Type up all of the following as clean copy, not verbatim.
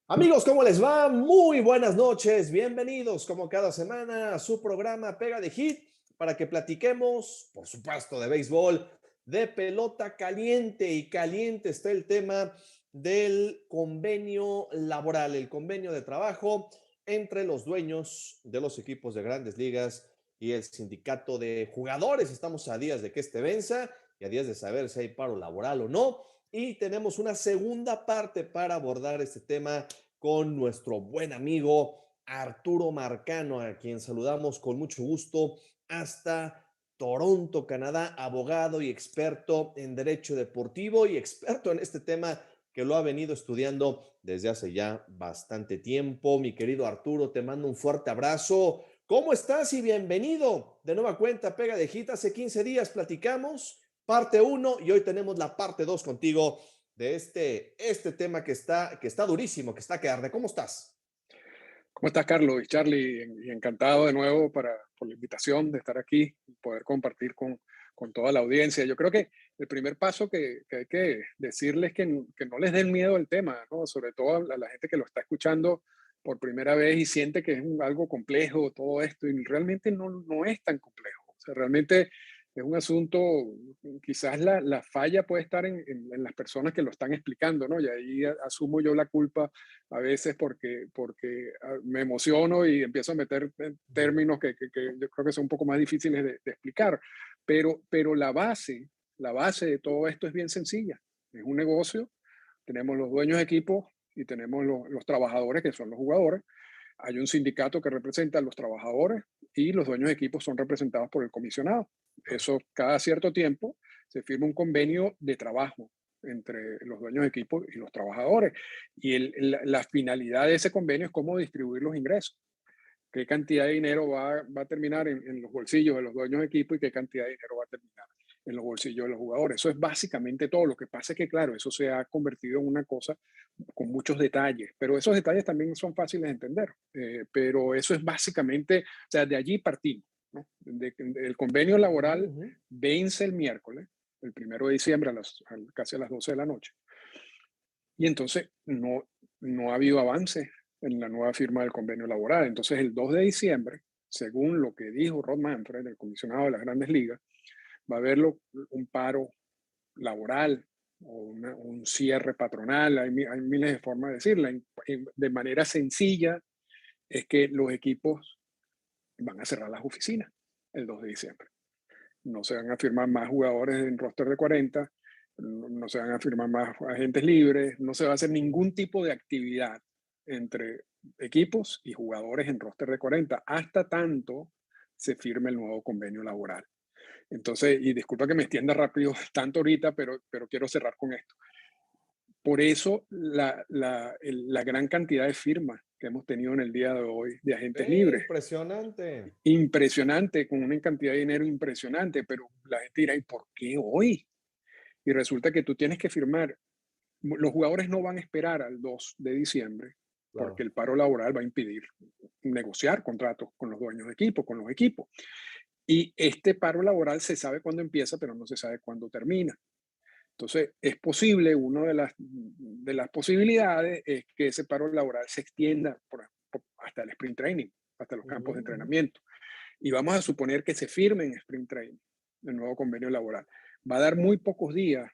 Amigos, ¿cómo les va? Muy buenas noches. Bienvenidos, como cada semana, a su programa Pega de Hit para que platiquemos, por supuesto, de béisbol, de pelota caliente. Y caliente está el tema del convenio laboral, el convenio de trabajo entre los dueños de los equipos de Grandes Ligas y el sindicato de jugadores. Estamos a días de que este venza y a días de saber si hay paro laboral o no. Y tenemos una segunda parte para abordar este tema con nuestro buen amigo Arturo Marcano, a quien saludamos con mucho gusto hasta Toronto, Canadá, abogado y experto en derecho deportivo y experto en este tema que lo ha venido estudiando desde hace ya bastante tiempo. Mi querido Arturo, te mando un fuerte abrazo. ¿Cómo estás y bienvenido de nueva cuenta Pega de Hit? Hace 15 días platicamos parte 1 y hoy tenemos la parte 2 contigo de este tema que está durísimo, que está que arde. ¿Cómo estás? ¿Cómo estás, Carlos y Charlie? Y encantado de nuevo por la invitación de estar aquí y poder compartir con toda la audiencia. Yo creo que el primer paso que hay que decirles es que no les den miedo al tema, ¿no? Sobre todo a la gente que lo está escuchando por primera vez y siente que es algo complejo todo esto, y realmente no es tan complejo. O sea, realmente es un asunto, quizás la falla puede estar en las personas que lo están explicando, ¿no? Y ahí asumo yo la culpa a veces porque me emociono y empiezo a meter términos que yo creo que son un poco más difíciles de explicar. Pero la base de todo esto es bien sencilla. Es un negocio, tenemos los dueños de equipos y tenemos los trabajadores, que son los jugadores. Hay un sindicato que representa a los trabajadores y los dueños de equipos son representados por el comisionado. Eso, cada cierto tiempo se firma un convenio de trabajo entre los dueños de equipo y los trabajadores. Y la finalidad de ese convenio es cómo distribuir los ingresos. Qué cantidad de dinero va a terminar en los bolsillos de los dueños de equipo y qué cantidad de dinero va a terminar en los bolsillos de los jugadores. Eso es básicamente todo. Lo que pasa es que, claro, eso se ha convertido en una cosa con muchos detalles, pero esos detalles también son fáciles de entender. Pero eso es básicamente, o sea, de allí partimos, ¿no? El convenio laboral vence el miércoles, el 1 de diciembre, casi a las 12 de la noche. Y entonces no ha habido avance en la nueva firma del convenio laboral. Entonces, el 2 de diciembre, según lo que dijo Rob Manfred, el comisionado de las Grandes Ligas, va a haber un paro laboral o un cierre patronal. Hay miles de formas de decirla. De manera sencilla, es que los equipos van a cerrar las oficinas el 2 de diciembre. No se van a firmar más jugadores en roster de 40, no se van a firmar más agentes libres, no se va a hacer ningún tipo de actividad entre equipos y jugadores en roster de 40 hasta tanto se firme el nuevo convenio laboral. Entonces, y disculpa que me extienda rápido tanto ahorita, pero quiero cerrar con esto. Por eso la gran cantidad de firmas que hemos tenido en el día de hoy de agentes libres. Impresionante. Impresionante, con una cantidad de dinero impresionante, pero la gente dirá, ¿y por qué hoy? Y resulta que tú tienes que firmar. Los jugadores no van a esperar al 2 de diciembre porque el paro laboral va a impedir negociar contratos con los dueños de equipo, con los equipos. Y este paro laboral se sabe cuándo empieza, pero no se sabe cuándo termina. Entonces, es posible, una de las posibilidades es que ese paro laboral se extienda hasta el sprint training, hasta los campos de entrenamiento. Y vamos a suponer que se firme en sprint training el nuevo convenio laboral. Va a dar muy pocos días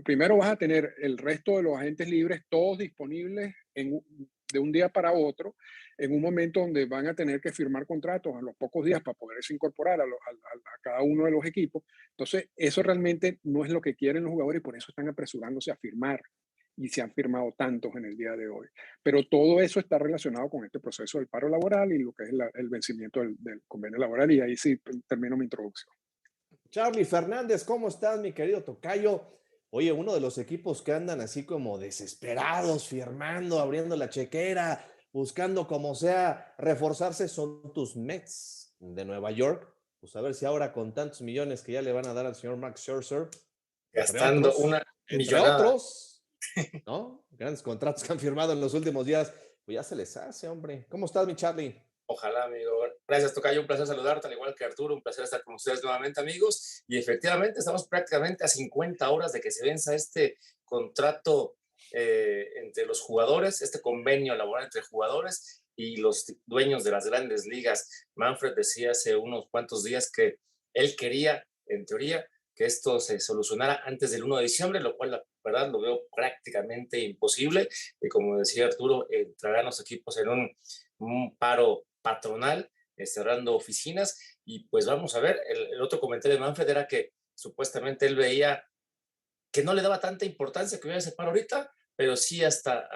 primero vas a tener el resto de los agentes libres todos disponibles de un día para otro, en un momento donde van a tener que firmar contratos a los pocos días para poderse incorporar a cada uno de los equipos. Entonces, eso realmente no es lo que quieren los jugadores y por eso están apresurándose a firmar y se han firmado tantos en el día de hoy. Pero todo eso está relacionado con este proceso del paro laboral y lo que es el vencimiento del convenio laboral, y ahí sí termino mi introducción. Charlie Fernández, ¿cómo estás, mi querido tocayo? Oye, uno de los equipos que andan así como desesperados, firmando, abriendo la chequera, buscando como sea reforzarse, son tus Mets de Nueva York. Pues a ver si ahora con tantos millones que ya le van a dar al señor Max Scherzer, Gastando una entre millonada. otros, ¿no? Grandes contratos que han firmado en los últimos días, pues ya se les hace, hombre. ¿Cómo estás, mi Charlie? Ojalá, amigo. Gracias, tocayo. Un placer saludarte, al igual que Arturo. Un placer estar con ustedes nuevamente, amigos. Y efectivamente, estamos prácticamente a 50 horas de que se venza este contrato entre los jugadores, este convenio laboral entre jugadores y los dueños de las grandes ligas. Manfred decía hace unos cuantos días que él quería, en teoría, que esto se solucionara antes del 1 de diciembre, lo cual, la verdad, lo veo prácticamente imposible. Y como decía Arturo, entrarán los equipos en un paro patronal, cerrando oficinas. Y pues vamos a ver, el otro comentario de Manfred era que supuestamente él veía que no le daba tanta importancia que hubiera ese paro ahorita, pero sí hasta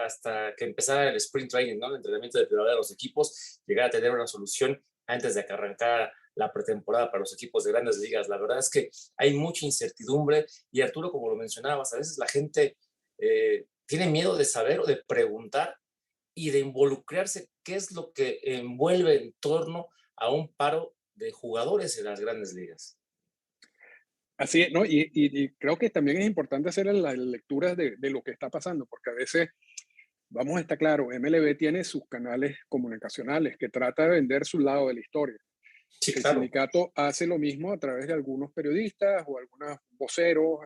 que empezara el sprint training, ¿no? El entrenamiento de primavera de los equipos, llegar a tener una solución antes de que arrancara la pretemporada para los equipos de grandes ligas. La verdad es que hay mucha incertidumbre y Arturo, como lo mencionabas, a veces la gente tiene miedo de saber o de preguntar y de involucrarse qué es lo que envuelve en torno a un paro de jugadores en las grandes ligas. Así es, ¿no? Y creo que también es importante hacer las lecturas de lo que está pasando, porque a veces, vamos a estar claro, MLB tiene sus canales comunicacionales que trata de vender su lado de la historia. Sí, El claro. sindicato hace lo mismo a través de algunos periodistas o algunos voceros,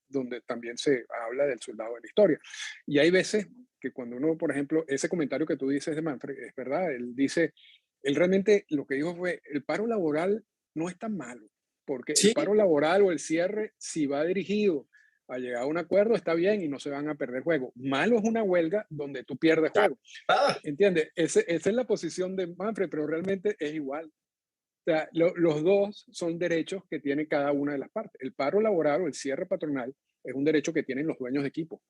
donde también se habla del su lado de la historia. Y hay veces que cuando uno, por ejemplo, ese comentario que tú dices de Manfred, es verdad, él dice, él realmente lo que dijo fue, el paro laboral no es tan malo, porque el Sí, paro laboral o el cierre, si va dirigido a llegar a un acuerdo, está bien y no se van a perder juego. Malo es una huelga donde tú pierdes juego. ¿Entiendes? Esa es la posición de Manfred, pero realmente es igual. O sea, los dos son derechos que tiene cada una de las partes. El paro laboral o el cierre patronal es un derecho que tienen los dueños de equipo.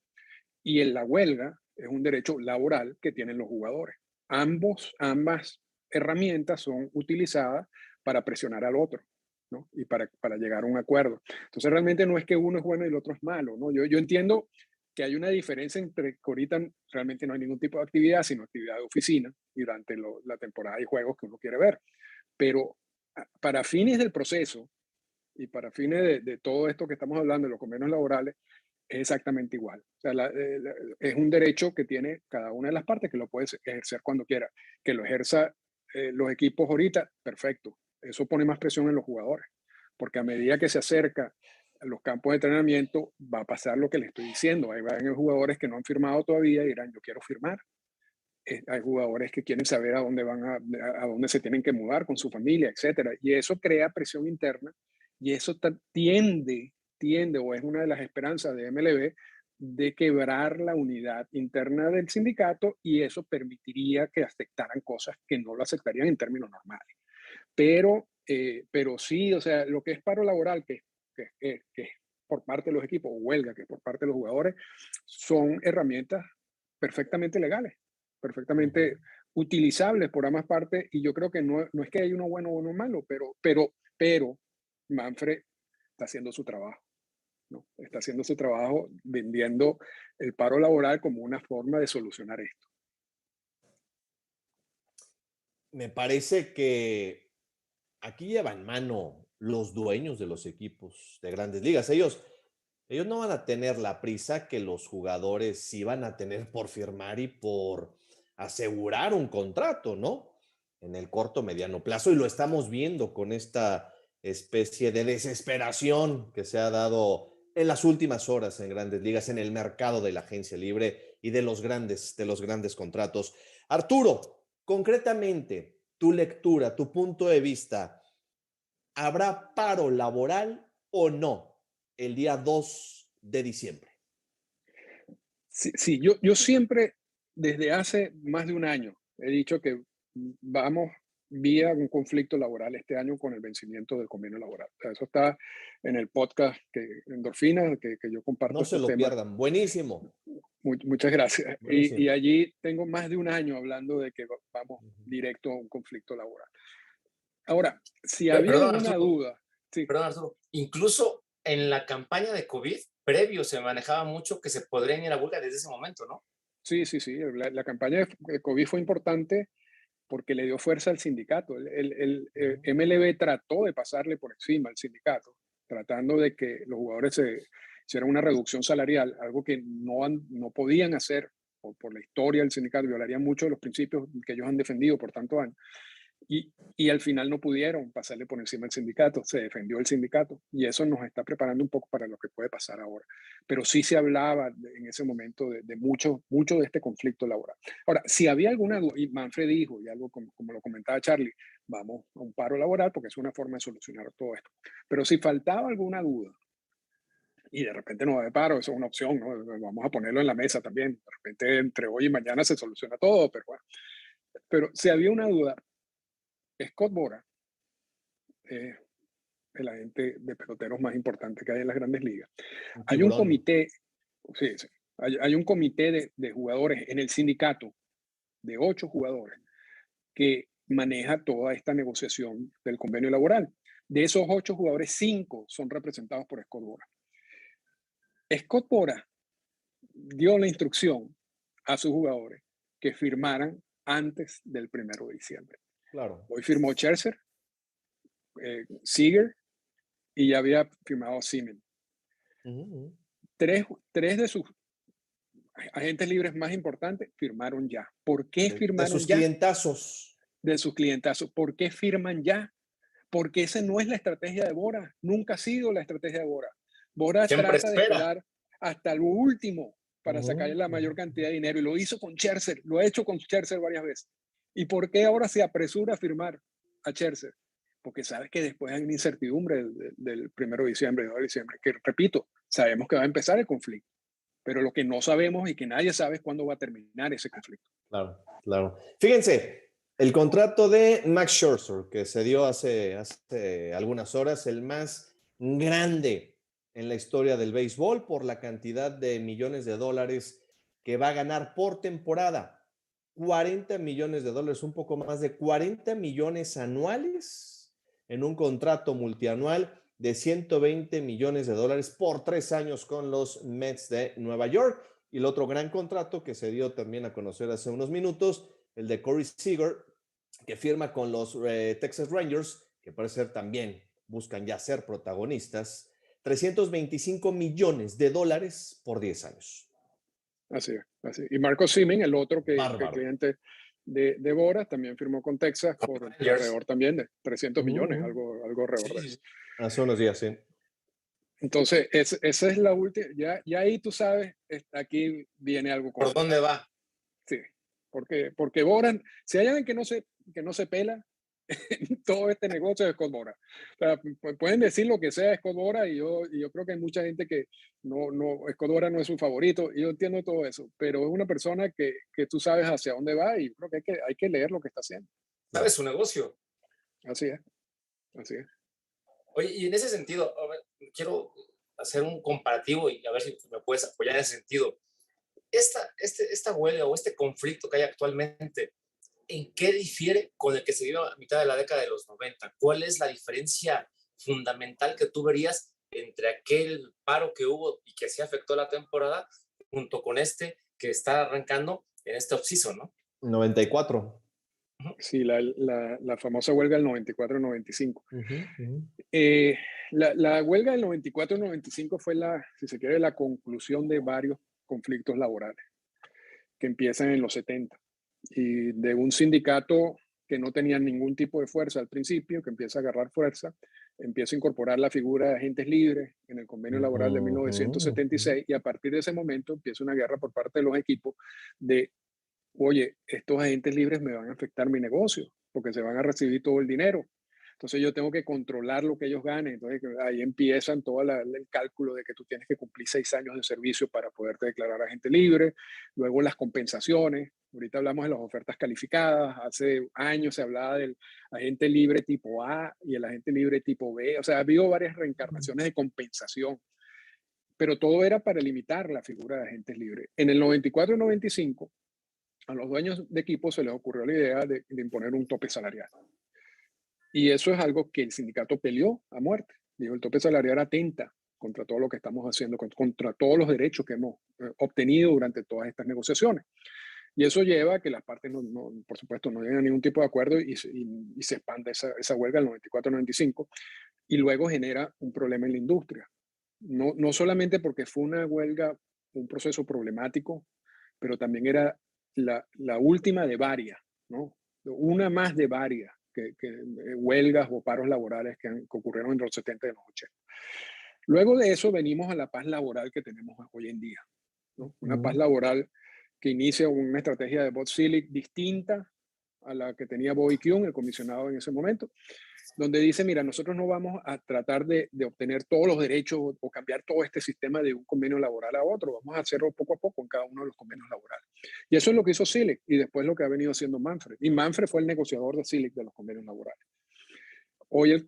Y en la huelga es un derecho laboral que tienen los jugadores. Ambas herramientas son utilizadas para presionar al otro, ¿no? Y para llegar a un acuerdo. Entonces, realmente no es que uno es bueno y el otro es malo, ¿no? Yo entiendo que hay una diferencia entre que ahorita realmente no hay ningún tipo de actividad, sino actividad de oficina y durante la temporada de juegos que uno quiere ver. Pero para fines del proceso y para fines de todo esto que estamos hablando, de los convenios laborales, es exactamente igual. O sea, es un derecho que tiene cada una de las partes que lo puede ejercer cuando quiera. Que lo ejerza los equipos ahorita, perfecto. Eso pone más presión en los jugadores, porque a medida que se acerca a los campos de entrenamiento, va a pasar lo que les estoy diciendo. Hay varios jugadores que no han firmado todavía y dirán, yo quiero firmar. Hay jugadores que quieren saber a dónde van a dónde se tienen que mudar con su familia, etcétera. Y eso crea presión interna y eso tiende o es una de las esperanzas de MLB de quebrar la unidad interna del sindicato y eso permitiría que aceptaran cosas que no lo aceptarían en términos normales. Pero sí, o sea, lo que es paro laboral, que es por parte de los equipos, o huelga, que es por parte de los jugadores, son herramientas perfectamente legales, perfectamente utilizables por ambas partes, y yo creo que no es que hay uno bueno o uno malo, pero Manfred está haciendo su trabajo, ¿no? Está haciendo su trabajo vendiendo el paro laboral como una forma de solucionar esto. Me parece que aquí llevan mano los dueños de los equipos de grandes ligas. Ellos no van a tener la prisa que los jugadores sí van a tener por firmar y por asegurar un contrato, ¿no? En el corto, mediano plazo. Y lo estamos viendo con esta especie de desesperación que se ha dado en las últimas horas en grandes ligas, en el mercado de la agencia libre y de los grandes contratos. Arturo, concretamente, tu lectura, tu punto de vista, ¿habrá paro laboral o no el día 2 de diciembre? Sí, yo siempre, desde hace más de un año, he dicho que vamos vía un conflicto laboral este año con el vencimiento del convenio laboral. O sea, eso está en el podcast Endorfina, que yo comparto No se estos lo temas. pierdan, buenísimo. Muchas gracias. Buenísimo. Y allí tengo más de un año hablando de que vamos directo a un conflicto laboral. Ahora, si había Perdón, alguna Arturo, duda, sí, perdón, Arturo. Incluso en la campaña de COVID, previo se manejaba mucho que se podrían ir a huelga desde ese momento, ¿no? sí, sí, sí, la campaña de COVID fue importante porque le dio fuerza al sindicato. El MLB trató de pasarle por encima al sindicato, tratando de que los jugadores se hicieran una reducción salarial, algo que no podían hacer por la historia del sindicato, violarían mucho de los principios que ellos han defendido por tantos años. Y al final no pudieron pasarle por encima al sindicato, se defendió el sindicato y eso nos está preparando un poco para lo que puede pasar ahora. Pero sí se hablaba en ese momento de mucho de este conflicto laboral. Ahora, si había alguna duda, y Manfred dijo, y algo como lo comentaba Charlie, vamos a un paro laboral porque es una forma de solucionar todo esto. Pero si faltaba alguna duda, y de repente no va de paro, eso es una opción, ¿no? Vamos a ponerlo en la mesa también. De repente entre hoy y mañana se soluciona todo, pero bueno. Pero si había una duda, Scott Bora, eh, el agente de peloteros más importante que hay en las grandes ligas. Un Hay un tiburón. comité, sí, sí, hay un comité de jugadores en el sindicato de 8 jugadores que maneja toda esta negociación del convenio laboral. De esos 8 jugadores, 5 son representados por Scott Bora. Scott Bora dio la instrucción a sus jugadores que firmaran antes del 1 de diciembre. Claro. Hoy firmó Scherzer, Seager y ya había firmado Siemens. Tres de sus agentes libres más importantes firmaron ya. ¿Por qué De firmaron sus ya? clientazos. De sus clientazos. ¿Por qué firman ya? Porque esa no es la estrategia de Bora. Nunca ha sido la estrategia de Bora. Bora Siempre trata de espera. esperar hasta lo último para sacarle la mayor cantidad de dinero. Y lo hizo con Scherzer. Lo ha hecho con Scherzer varias veces. ¿Y por qué ahora se apresura a firmar a Scherzer? Porque sabes que después hay una incertidumbre del 1 de diciembre, 2 de diciembre, que repito, sabemos que va a empezar el conflicto, pero lo que no sabemos y que nadie sabe es cuándo va a terminar ese conflicto. Claro, claro. Fíjense, el contrato de Max Scherzer, que se dio hace algunas horas, el más grande en la historia del béisbol por la cantidad de millones de dólares que va a ganar por temporada. 40 millones de dólares, un poco más de 40 millones anuales en un contrato multianual de 120 millones de dólares por 3 años con los Mets de Nueva York. Y el otro gran contrato que se dio también a conocer hace unos minutos, el de Corey Seager, que firma con los Texas Rangers, que parece ser también buscan ya ser protagonistas, 325 millones de dólares por 10 años. Así es, así. Y Marco Simen, el otro que cliente de Bora, también firmó con Texas por alrededor también de 300 millones, algo alrededor de eso. Hace unos días, sí. Entonces, esa es la última. Ya ahí tú sabes, aquí viene algo. ¿Por dónde va? Sí, porque Bora, si hay alguien que no se pela, todo este negocio de Scott Bora. O sea, pueden decir lo que sea de Scott Bora y yo creo que hay mucha gente que Scott Bora no es su favorito y yo entiendo todo eso, pero es una persona que tú sabes hacia dónde va y creo que hay que leer lo que está haciendo. ¿Sabe su negocio? Así es, así es. Oye, y en ese sentido, a ver, quiero hacer un comparativo y a ver si me puedes apoyar en ese sentido. Esta huelga o este conflicto que hay actualmente, ¿en qué difiere con el que se dio a mitad de la década de los 90? ¿Cuál es la diferencia fundamental que tú verías entre aquel paro que hubo y que sí afectó la temporada junto con este que está arrancando en este off-season, ¿no? 94. Sí, la famosa huelga del 94-95. La huelga del 94-95 fue si se quiere, la conclusión de varios conflictos laborales que empiezan en los 70 y de un sindicato que no tenía ningún tipo de fuerza al principio, que empieza a agarrar fuerza, empieza a incorporar la figura de agentes libres en el convenio laboral de 1976 y a partir de ese momento empieza una guerra por parte de los equipos de, oye, estos agentes libres me van a afectar mi negocio porque se van a recibir todo el dinero. Entonces yo tengo que controlar lo que ellos ganen. Entonces ahí empiezan todo el cálculo de que tú tienes que cumplir 6 años de servicio para poderte declarar agente libre. Luego las compensaciones. Ahorita hablamos de las ofertas calificadas. Hace años se hablaba del agente libre tipo A y el agente libre tipo B. O sea, ha habido varias reencarnaciones de compensación. pero todo era para limitar la figura de agentes libres. En el 94 y 95, a los dueños de equipos se les ocurrió la idea de imponer un tope salarial. Y eso es algo que el sindicato peleó a muerte. Dijo, el tope salarial atenta contra todo lo que estamos haciendo, contra todos los derechos que hemos obtenido durante todas estas negociaciones. Y eso lleva a que las partes, por supuesto, no lleguen a ningún tipo de acuerdo y se expande esa huelga del 94-95 y luego genera un problema en la industria. No solamente porque fue una huelga, un proceso problemático, pero también era la última de varias, ¿no? Una más de varias huelgas o paros laborales que ocurrieron entre los 70 y los 80. Luego de eso venimos a la paz laboral que tenemos hoy en día, ¿no? Una paz laboral que inicia una estrategia de Bob Selig distinta a la que tenía Bobby Kuhn, el comisionado en ese momento, donde dice, mira, nosotros no vamos a tratar de obtener todos los derechos o cambiar todo este sistema de un convenio laboral a otro, vamos a hacerlo poco a poco en cada uno de los convenios laborales. Y eso es lo que hizo Selig y después lo que ha venido haciendo Manfred. Y Manfred fue el negociador de Selig de los convenios laborales. Hoy el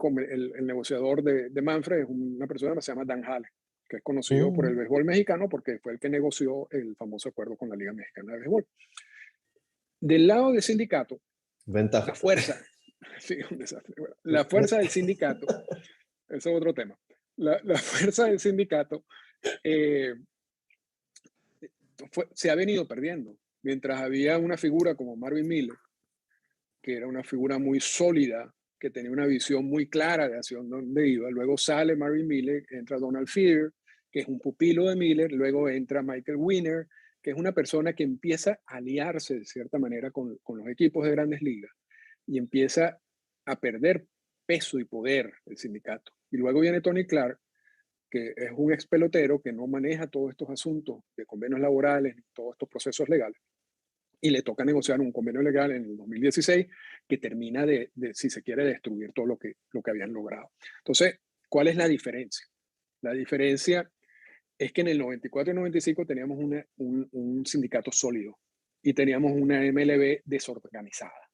negociador de Manfred es una persona que se llama Dan Hale, que es conocido por el béisbol mexicano porque fue el que negoció el famoso acuerdo con la Liga Mexicana de Béisbol. Del lado del sindicato, ventaja. La fuerza, sí, un desastre. La fuerza del sindicato, eso es otro tema. La fuerza del sindicato se ha venido perdiendo. Mientras había una figura como Marvin Miller, que era una figura muy sólida, que tenía una visión muy clara de hacia dónde iba. Luego sale Marvin Miller, entra Donald Fear, que es un pupilo de Miller, luego entra Michael Winner, que es una persona que empieza a aliarse de cierta manera con los equipos de grandes ligas y empieza a perder peso y poder el sindicato. Y luego viene Tony Clark, que es un ex pelotero que no maneja todos estos asuntos de convenios laborales, todos estos procesos legales, y le toca negociar un convenio legal en el 2016 que termina si se quiere, destruir todo lo que habían logrado. Entonces, ¿cuál es la diferencia? La diferencia es que en el 94 y 95 teníamos un sindicato sólido y teníamos una MLB desorganizada.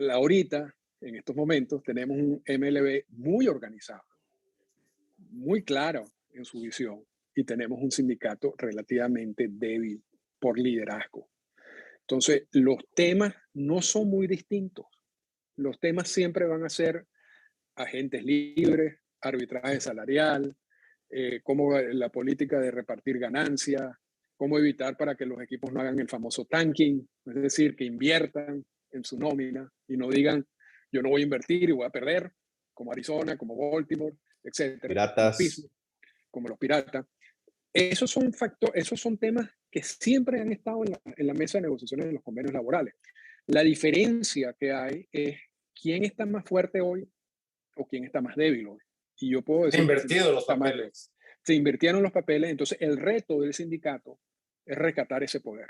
Ahorita, en estos momentos, tenemos un MLB muy organizado, muy claro en su visión, y tenemos un sindicato relativamente débil por liderazgo. Entonces, los temas no son muy distintos. Los temas siempre van a ser agentes libres, arbitraje salarial, cómo la política de repartir ganancias, cómo evitar para que los equipos no hagan el famoso tanking, es decir, que inviertan en su nómina y no digan, yo no voy a invertir y voy a perder, como Arizona, como Baltimore, etcétera. Piratas. Como los Piratas. Esos son temas que siempre han estado en la mesa de negociaciones de los convenios laborales. La diferencia que hay es quién está más fuerte hoy o quién está más débil hoy. Y yo puedo decir invertido los papeles. Se invirtieron los papeles, entonces el reto del sindicato es rescatar ese poder.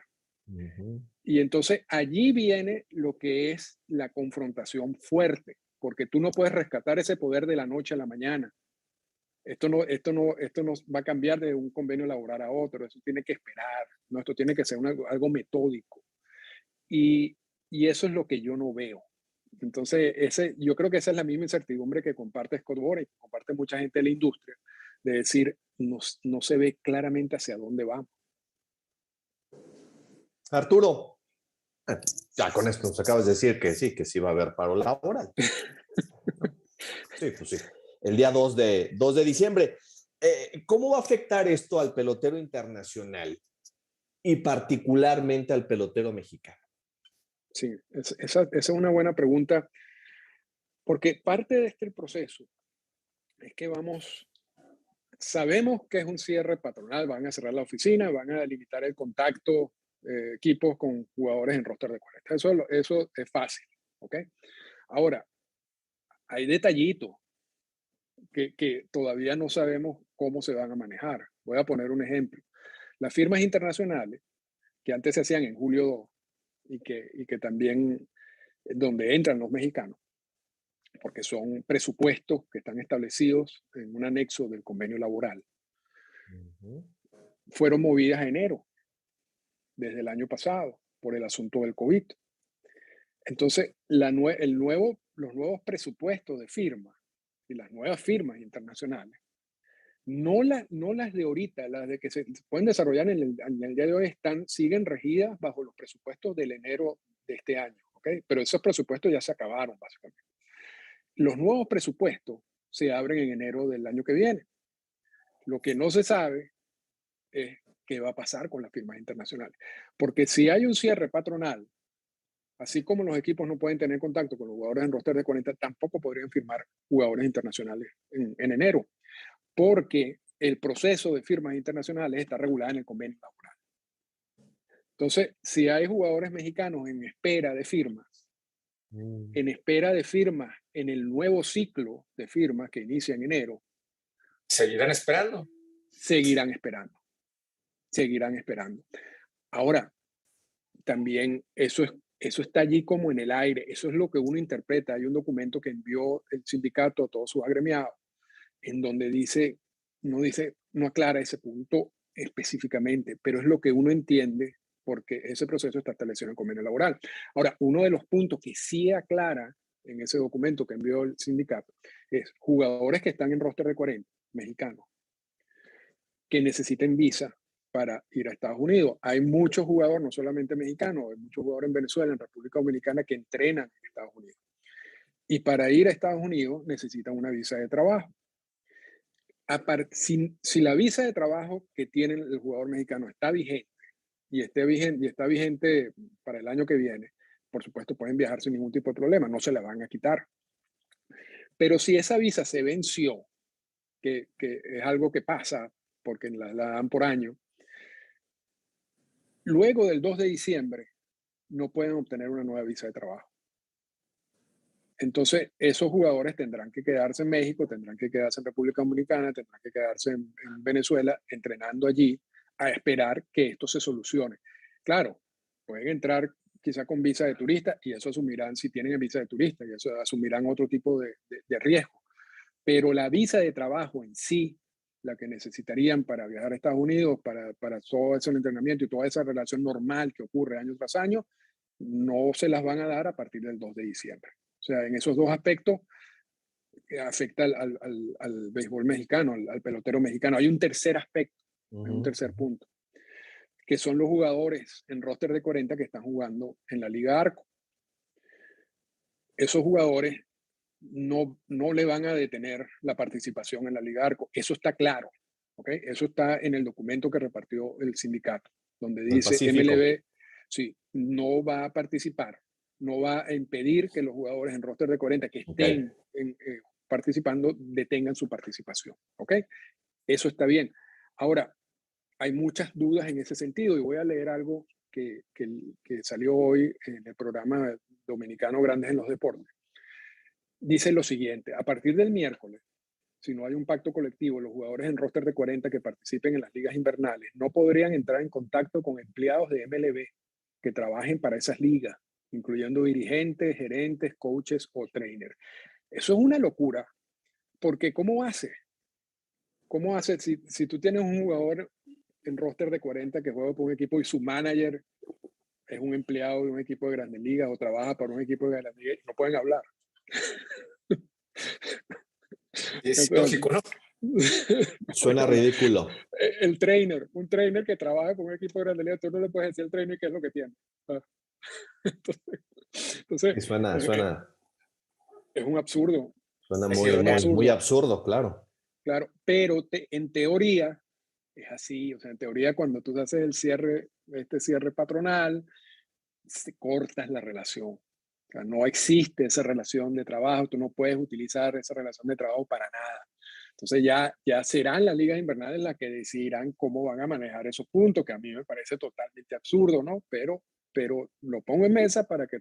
Y entonces allí viene lo que es la confrontación fuerte, porque tú no puedes rescatar ese poder de la noche a la mañana. Esto no va a cambiar de un convenio laboral a otro, eso tiene que esperar, ¿no? Esto tiene que ser algo metódico. Y eso es lo que yo no veo. Entonces, yo creo que esa es la misma incertidumbre que comparte Scott Boras, que comparte mucha gente de la industria, de decir, no se ve claramente hacia dónde vamos. Arturo, ya con esto nos acabas de decir que sí va a haber paro laboral. Sí, pues sí. El día 2 de diciembre. ¿Cómo va a afectar esto al pelotero internacional y particularmente al pelotero mexicano? Sí, esa es una buena pregunta, porque parte de este proceso es que sabemos que es un cierre patronal, van a cerrar la oficina, van a limitar el contacto equipos con jugadores en roster de 40. Eso es fácil, ¿ok? Ahora, hay detallitos que todavía no sabemos cómo se van a manejar. Voy a poner un ejemplo. Las firmas internacionales, que antes se hacían en julio 2 y que también donde entran los mexicanos, porque son presupuestos que están establecidos en un anexo del convenio laboral, fueron movidas a enero, desde el año pasado, por el asunto del COVID. Entonces, los nuevos presupuestos de firma y las nuevas firmas internacionales no las de ahorita, las de que se pueden desarrollar en el día de hoy siguen regidas bajo los presupuestos del enero de este año, ¿ok? Pero esos presupuestos ya se acabaron, básicamente. Los nuevos presupuestos se abren en enero del año que viene. Lo que no se sabe es qué va a pasar con las firmas internacionales. Porque si hay un cierre patronal, así como los equipos no pueden tener contacto con los jugadores en roster de 40, tampoco podrían firmar jugadores internacionales en enero, porque el proceso de firmas internacionales está regulado en el convenio laboral. Entonces, si hay jugadores mexicanos en espera de firmas, en el nuevo ciclo de firmas que inicia en enero, ¿seguirán esperando? Seguirán esperando. Ahora, también eso está allí como en el aire, eso es lo que uno interpreta. Hay un documento que envió el sindicato a todos sus agremiados, en donde no aclara ese punto específicamente, pero es lo que uno entiende porque ese proceso está establecido en el convenio laboral. Ahora, uno de los puntos que sí aclara en ese documento que envió el sindicato es jugadores que están en roster de 40, mexicanos, que necesiten visa para ir a Estados Unidos. Hay muchos jugadores, no solamente mexicanos, hay muchos jugadores en Venezuela, en República Dominicana, que entrenan en Estados Unidos. Y para ir a Estados Unidos necesitan una visa de trabajo. Si la visa de trabajo que tiene el jugador mexicano está vigente y está vigente para el año que viene, por supuesto pueden viajar sin ningún tipo de problema, no se la van a quitar. Pero si esa visa se venció, que es algo que pasa porque la dan por año, luego del 2 de diciembre no pueden obtener una nueva visa de trabajo. Entonces, esos jugadores tendrán que quedarse en México, tendrán que quedarse en República Dominicana, tendrán que quedarse en Venezuela, entrenando allí, a esperar que esto se solucione. Claro, pueden entrar quizá con visa de turista y eso asumirán, si tienen visa de turista, y eso asumirán otro tipo de riesgo. Pero la visa de trabajo en sí, la que necesitarían para viajar a Estados Unidos, para todo ese entrenamiento y toda esa relación normal que ocurre año tras año, no se las van a dar a partir del 2 de diciembre. O sea, en esos dos aspectos afecta al béisbol mexicano, al pelotero mexicano. Hay un tercer aspecto, hay un tercer punto, que son los jugadores en roster de 40 que están jugando en la Liga Arco. Esos jugadores no le van a detener la participación en la Liga Arco. Eso está claro. ¿Okay? Eso está en el documento que repartió el sindicato, donde dice MLB, sí, no va a participar, no va a impedir que los jugadores en roster de 40 que estén participando detengan su participación. ¿Okay? Eso está bien. Ahora, hay muchas dudas en ese sentido y voy a leer algo que salió hoy en el programa dominicano Grandes en los Deportes. Dice lo siguiente: a partir del miércoles, si no hay un pacto colectivo, los jugadores en roster de 40 que participen en las ligas invernales no podrían entrar en contacto con empleados de MLB que trabajen para esas ligas, incluyendo dirigentes, gerentes, coaches o trainers. Eso es una locura, porque ¿cómo hace? ¿Cómo hace si tú tienes un jugador en roster de 40 que juega por un equipo y su manager es un empleado de un equipo de Grandes Ligas o trabaja para un equipo de Grandes Ligas y no pueden hablar? Es lógico, ¿no? Suena ridículo. Un trainer que trabaja con un equipo de Grandes Ligas, tú no le puedes decir al trainer qué es lo que tiene. Entonces suena. Es un absurdo. Suena muy absurdo, claro. Claro, pero en teoría es así. O sea, en teoría, cuando tú haces este cierre patronal, se cortas la relación. O sea, no existe esa relación de trabajo, tú no puedes utilizar esa relación de trabajo para nada. Entonces ya serán las ligas invernales las que decidirán cómo van a manejar esos puntos, que a mí me parece totalmente absurdo, ¿no? Pero lo pongo en mesa para que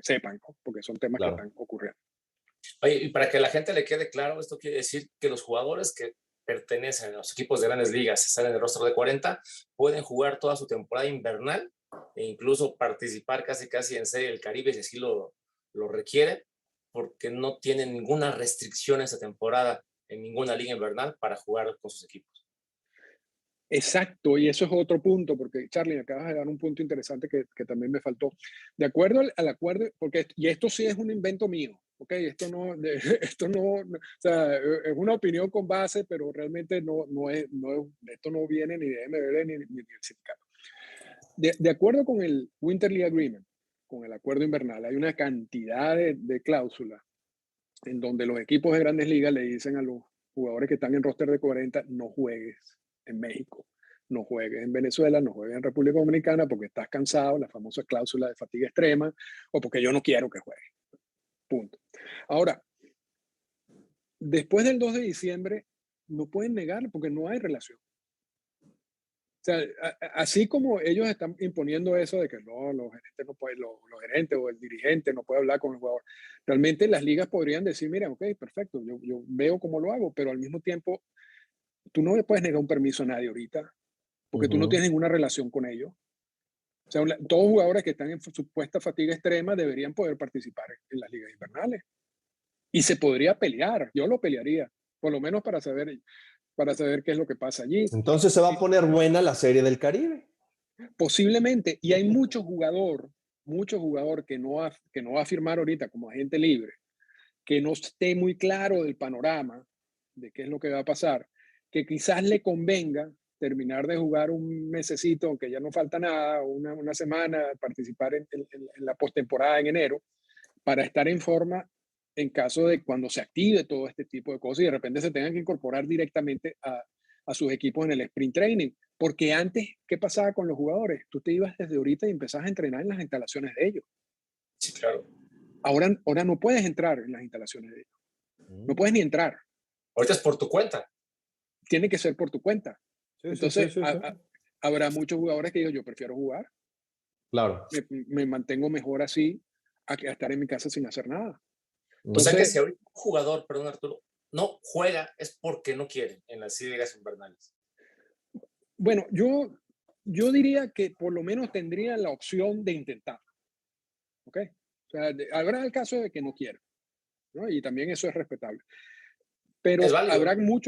sepan, ¿no? Porque son temas que están ocurriendo. Oye, y para que la gente le quede claro, esto quiere decir que los jugadores que pertenecen a los equipos de Grandes Ligas, están en el roster de 40, pueden jugar toda su temporada invernal e incluso participar casi en Serie del Caribe si así lo requiere, porque no tienen ninguna restricción esa temporada en ninguna liga invernal para jugar con sus equipos. Exacto, y eso es otro punto, porque Charlie, acabas de dar un punto interesante que también me faltó. De acuerdo al acuerdo, y esto sí es un invento mío, ok, esto no, esto no, o sea, es una opinión con base, pero realmente esto no viene ni de MLB ni del sindicato. De acuerdo con el Winter League Agreement, con el acuerdo invernal, hay una cantidad de cláusulas en donde los equipos de grandes ligas le dicen a los jugadores que están en roster de 40, no juegues en México, no juegues en Venezuela, no juegues en República Dominicana porque estás cansado, la famosa cláusula de fatiga extrema, o porque yo no quiero que juegues. Punto. Ahora, después del 2 de diciembre, no pueden negarlo porque no hay relación. O sea, así como ellos están imponiendo eso de que no, los gerentes no pueden, los gerentes o el dirigente no puede hablar con el jugador, realmente las ligas podrían decir, mira, ok, perfecto, yo veo cómo lo hago, pero al mismo tiempo, tú no le puedes negar un permiso a nadie ahorita, porque tú no tienes ninguna relación con ellos. O sea, todos los jugadores que están en supuesta fatiga extrema deberían poder participar en las ligas invernales. Y se podría pelear, yo lo pelearía, por lo menos para saber qué es lo que pasa allí. Entonces se va a poner buena la Serie del Caribe. Posiblemente, y hay mucho jugador que no va a firmar ahorita como agente libre, que no esté muy claro del panorama de qué es lo que va a pasar, que quizás le convenga terminar de jugar un mesecito, aunque ya no falta nada, una semana, participar en la postemporada en enero, para estar en forma en caso de cuando se active todo este tipo de cosas y de repente se tengan que incorporar directamente a sus equipos en el sprint training. Porque antes, ¿qué pasaba con los jugadores? Tú te ibas desde ahorita y empezabas a entrenar en las instalaciones de ellos. Sí, claro. Ahora no puedes entrar en las instalaciones de ellos. No puedes ni entrar. Ahorita es por tu cuenta. Tiene que ser por tu cuenta. Sí, Entonces, sí. habrá muchos jugadores que digan, yo prefiero jugar. Claro. Me mantengo mejor así a estar en mi casa sin hacer nada. Entonces, o sea que si ahorita un jugador, perdón Arturo, no juega es porque no quiere en las ligas invernales. Bueno, yo diría que por lo menos tendría la opción de intentar. ¿Ok? O sea, habrá el caso de que no quiera, ¿no? Y también eso es respetable. Pero es válido, habrá ¿no?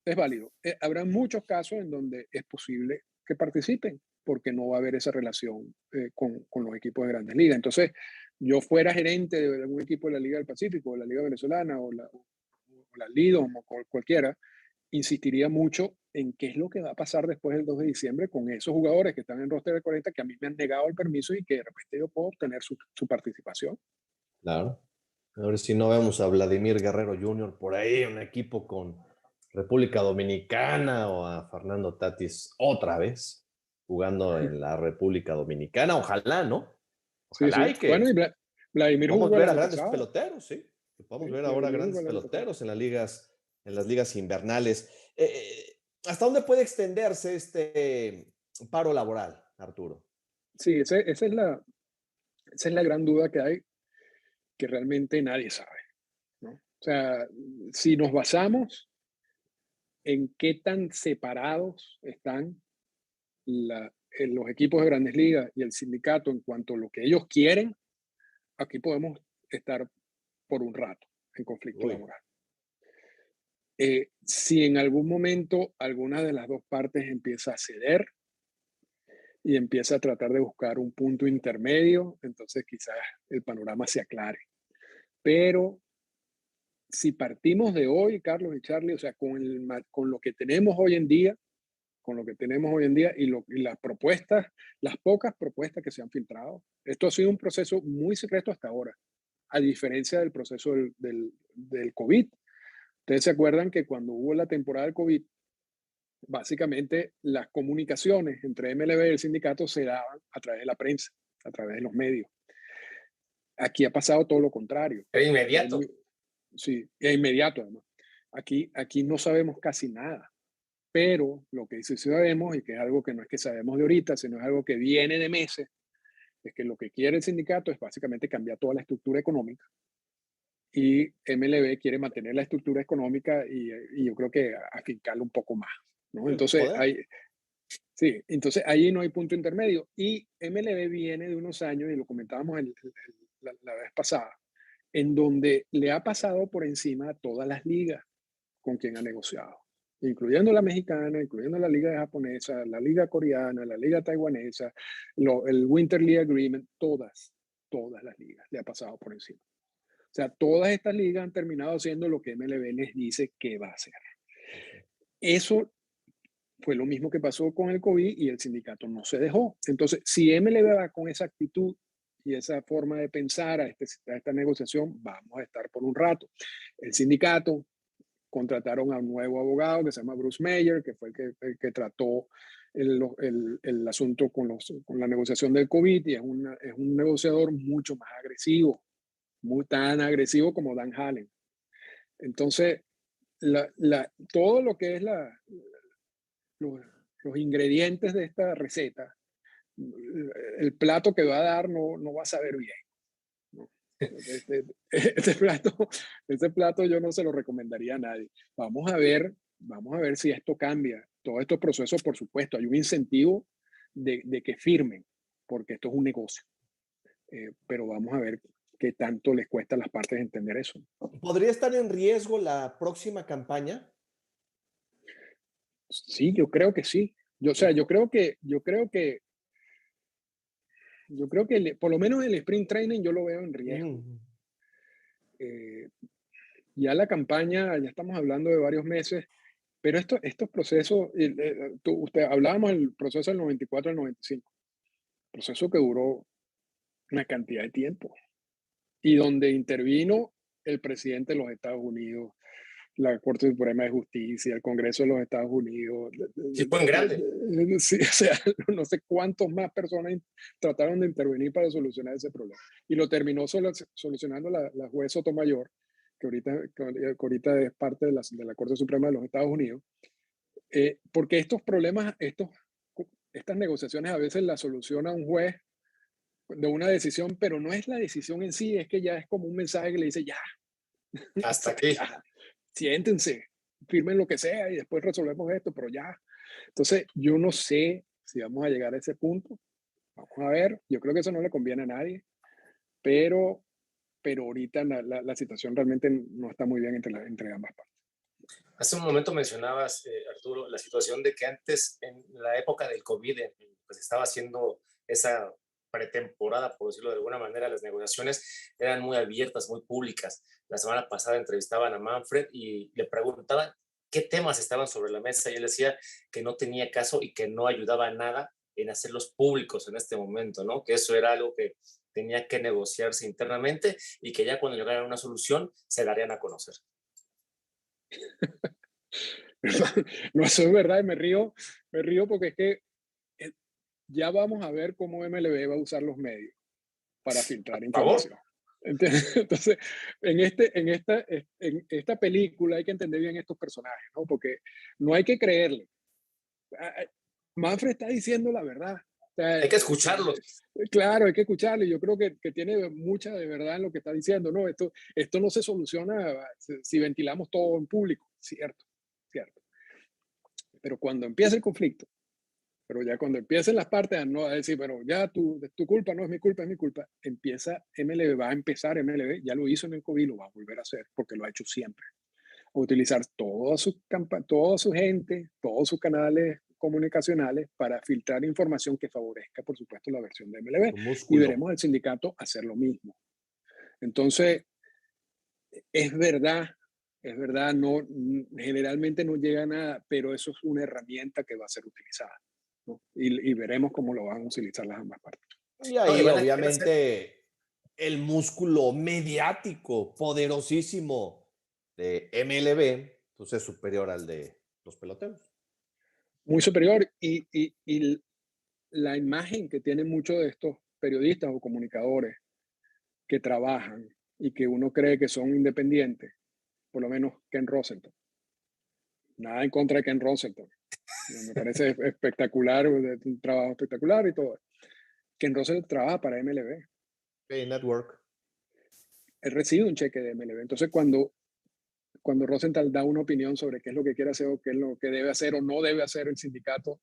es válido. Habrá muchos casos en donde es posible que participen porque no va a haber esa relación con los equipos de grandes ligas. Entonces, yo fuera gerente de algún equipo de la Liga del Pacífico, o la Liga Venezolana, o la Lidom, o cualquiera, insistiría mucho en qué es lo que va a pasar después del 2 de diciembre con esos jugadores que están en roster de 40 que a mí me han negado el permiso y que de repente yo puedo obtener su participación. Claro. A ver si no vemos a Vladimir Guerrero Jr. por ahí, un equipo con República Dominicana, o a Fernando Tatis otra vez jugando en la República Dominicana. Ojalá, ¿no? Sí, Ojalá sí. y Bueno, que y Vladimir podamos jugó el ver a año grandes pasado. peloteros, sí. Que podamos Sí, ver ahora Vladimir grandes jugó el año pasado. peloteros en las ligas invernales. ¿Hasta dónde puede extenderse este paro laboral, Arturo? Sí, esa es la gran duda que hay, que realmente nadie sabe, ¿no? O sea, si nos basamos en qué tan separados están los equipos de grandes ligas y el sindicato en cuanto a lo que ellos quieren, aquí podemos estar por un rato en conflicto laboral. Si en algún momento alguna de las dos partes empieza a ceder y empieza a tratar de buscar un punto intermedio, entonces quizás el panorama se aclare. Pero si partimos de hoy, Carlos y Charlie, o sea, con lo que tenemos hoy en día, y las propuestas, las pocas propuestas que se han filtrado, esto ha sido un proceso muy secreto hasta ahora, a diferencia del proceso del COVID. Ustedes se acuerdan que cuando hubo la temporada del COVID, básicamente las comunicaciones entre MLB y el sindicato se daban a través de la prensa, a través de los medios. Aquí ha pasado todo lo contrario. Era inmediato. Sí, es inmediato además. Aquí no sabemos casi nada, pero lo que sí sabemos, y que es algo que no es que sabemos de ahorita, sino es algo que viene de meses, es que lo que quiere el sindicato es básicamente cambiar toda la estructura económica, y MLB quiere mantener la estructura económica y yo creo que afincarla un poco más, ¿no? Entonces, entonces ahí no hay punto intermedio. Y MLB viene de unos años, y lo comentábamos la vez pasada, en donde le ha pasado por encima a todas las ligas con quien ha negociado, incluyendo la mexicana, incluyendo la liga japonesa, la liga coreana, la liga taiwanesa, el Winter League Agreement, todas las ligas le ha pasado por encima. sea, todas estas ligas han terminado haciendo lo que MLB les dice que va a hacer. Eso fue lo mismo que pasó con el COVID y el sindicato no se dejó. Entonces, si MLB va con esa actitud y esa forma de pensar a esta negociación, vamos a estar por un rato. El sindicato contrataron a un nuevo abogado que se llama Bruce Mayer, que fue el que trató el asunto con la negociación del COVID, y es un negociador mucho más agresivo, tan agresivo como Dan Hallen. Entonces, todo lo que es los ingredientes de esta receta, el plato que va a dar no va a saber bien, ¿no? Este plato yo no se lo recomendaría a nadie. Vamos a ver si esto cambia. Todos estos procesos, por supuesto, hay un incentivo de que firmen, porque esto es un negocio. Pero vamos a ver qué tanto les cuesta a las partes entender eso. ¿Podría estar en riesgo la próxima campaña? Sí, yo creo que sí. Yo creo que por lo menos el sprint training yo lo veo en riesgo. Ya la campaña, ya estamos hablando de varios meses, pero estos procesos, hablábamos del proceso del 94 al 95, proceso que duró una cantidad de tiempo y donde intervino el presidente de los Estados Unidos, la Corte Suprema de Justicia, el Congreso de los Estados Unidos. Sí, fue en grande. Sí, o sea, no sé cuántos más personas trataron de intervenir para solucionar ese problema. Y lo terminó solucionando la juez Sotomayor, que ahorita es parte de la Corte Suprema de los Estados Unidos. Porque estos problemas, estas negociaciones a veces las soluciona un juez de una decisión, pero no es la decisión en sí, es que ya es como un mensaje que le dice ya. Hasta aquí. Ya, siéntense, firmen lo que sea y después resolvemos esto, pero ya. Entonces, yo no sé si vamos a llegar a ese punto. Vamos a ver, yo creo que eso no le conviene a nadie, pero ahorita la situación realmente no está muy bien entre ambas partes. Hace un momento mencionabas, Arturo, la situación de que antes, en la época del COVID, pues estaba haciendo esa pretemporada, por decirlo de alguna manera, las negociaciones eran muy abiertas, muy públicas. La semana pasada entrevistaban a Manfred y le preguntaban qué temas estaban sobre la mesa y él decía que no tenía caso y que no ayudaba nada en hacerlos públicos en este momento, ¿no? Que eso era algo que tenía que negociarse internamente y que ya cuando llegara a una solución se darían a conocer. No, eso es verdad, y me río porque es que ya vamos a ver cómo MLB va a usar los medios para filtrar información. Entonces, en esta película hay que entender bien estos personajes, ¿no? Porque no hay que creerle. Manfred está diciendo la verdad. O sea, hay que escucharlo. Claro, hay que escucharlo. Yo creo que tiene mucha de verdad en lo que está diciendo. No, esto no se soluciona si ventilamos todo en público. Cierto. Pero cuando empieza el conflicto, pero ya cuando empiecen las partes a no a decir, pero ya tu culpa no es mi culpa, es mi culpa, MLB, ya lo hizo en el COVID, lo va a volver a hacer porque lo ha hecho siempre. A utilizar toda su gente, todos sus canales comunicacionales para filtrar información que favorezca, por supuesto, la versión de MLB. Y veremos al sindicato hacer lo mismo. Entonces, es verdad, generalmente no llega a nada, pero eso es una herramienta que va a ser utilizada, ¿no? Y veremos cómo lo van a utilizar las ambas partes. Y ahí, obviamente, el músculo mediático poderosísimo de MLB, pues es superior al de los peloteros. Muy superior, y la imagen que tienen muchos de estos periodistas o comunicadores que trabajan y que uno cree que son independientes, por lo menos Ken Rosenthal. Nada en contra de Ken Rosenthal. Me parece espectacular, un trabajo espectacular y todo. Ken Rosenthal trabaja para MLB. Network. Él recibe un cheque de MLB. Entonces, cuando Rosenthal da una opinión sobre qué es lo que quiere hacer o qué es lo que debe hacer o no debe hacer el sindicato,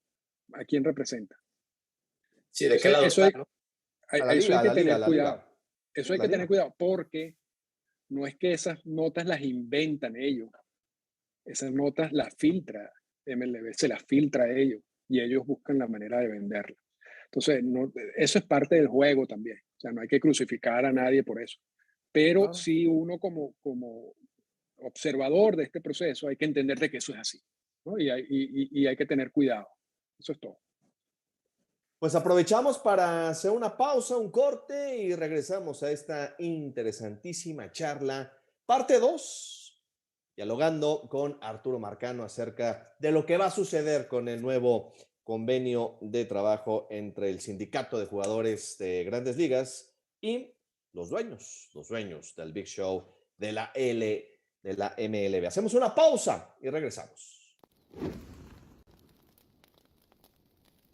¿a quién representa? Sí, ¿de qué lado está, ¿no? Eso hay que tener cuidado. Eso hay que tener cuidado porque no es que esas notas las inventan ellos. Esas notas las filtra MLB, se las filtra a ellos y ellos buscan la manera de venderlas. Entonces, eso es parte del juego también. O sea, no hay que crucificar a nadie por eso. pero Claro. sí uno como observador de este proceso hay que entender de que eso es así, ¿no? Y hay que tener cuidado. Eso es todo. Pues aprovechamos para hacer una pausa, un corte y regresamos a esta interesantísima charla, parte 2, dialogando con Arturo Marcano acerca de lo que va a suceder con el nuevo convenio de trabajo entre el sindicato de jugadores de Grandes Ligas y los dueños del Big Show de la MLB. Hacemos una pausa y regresamos.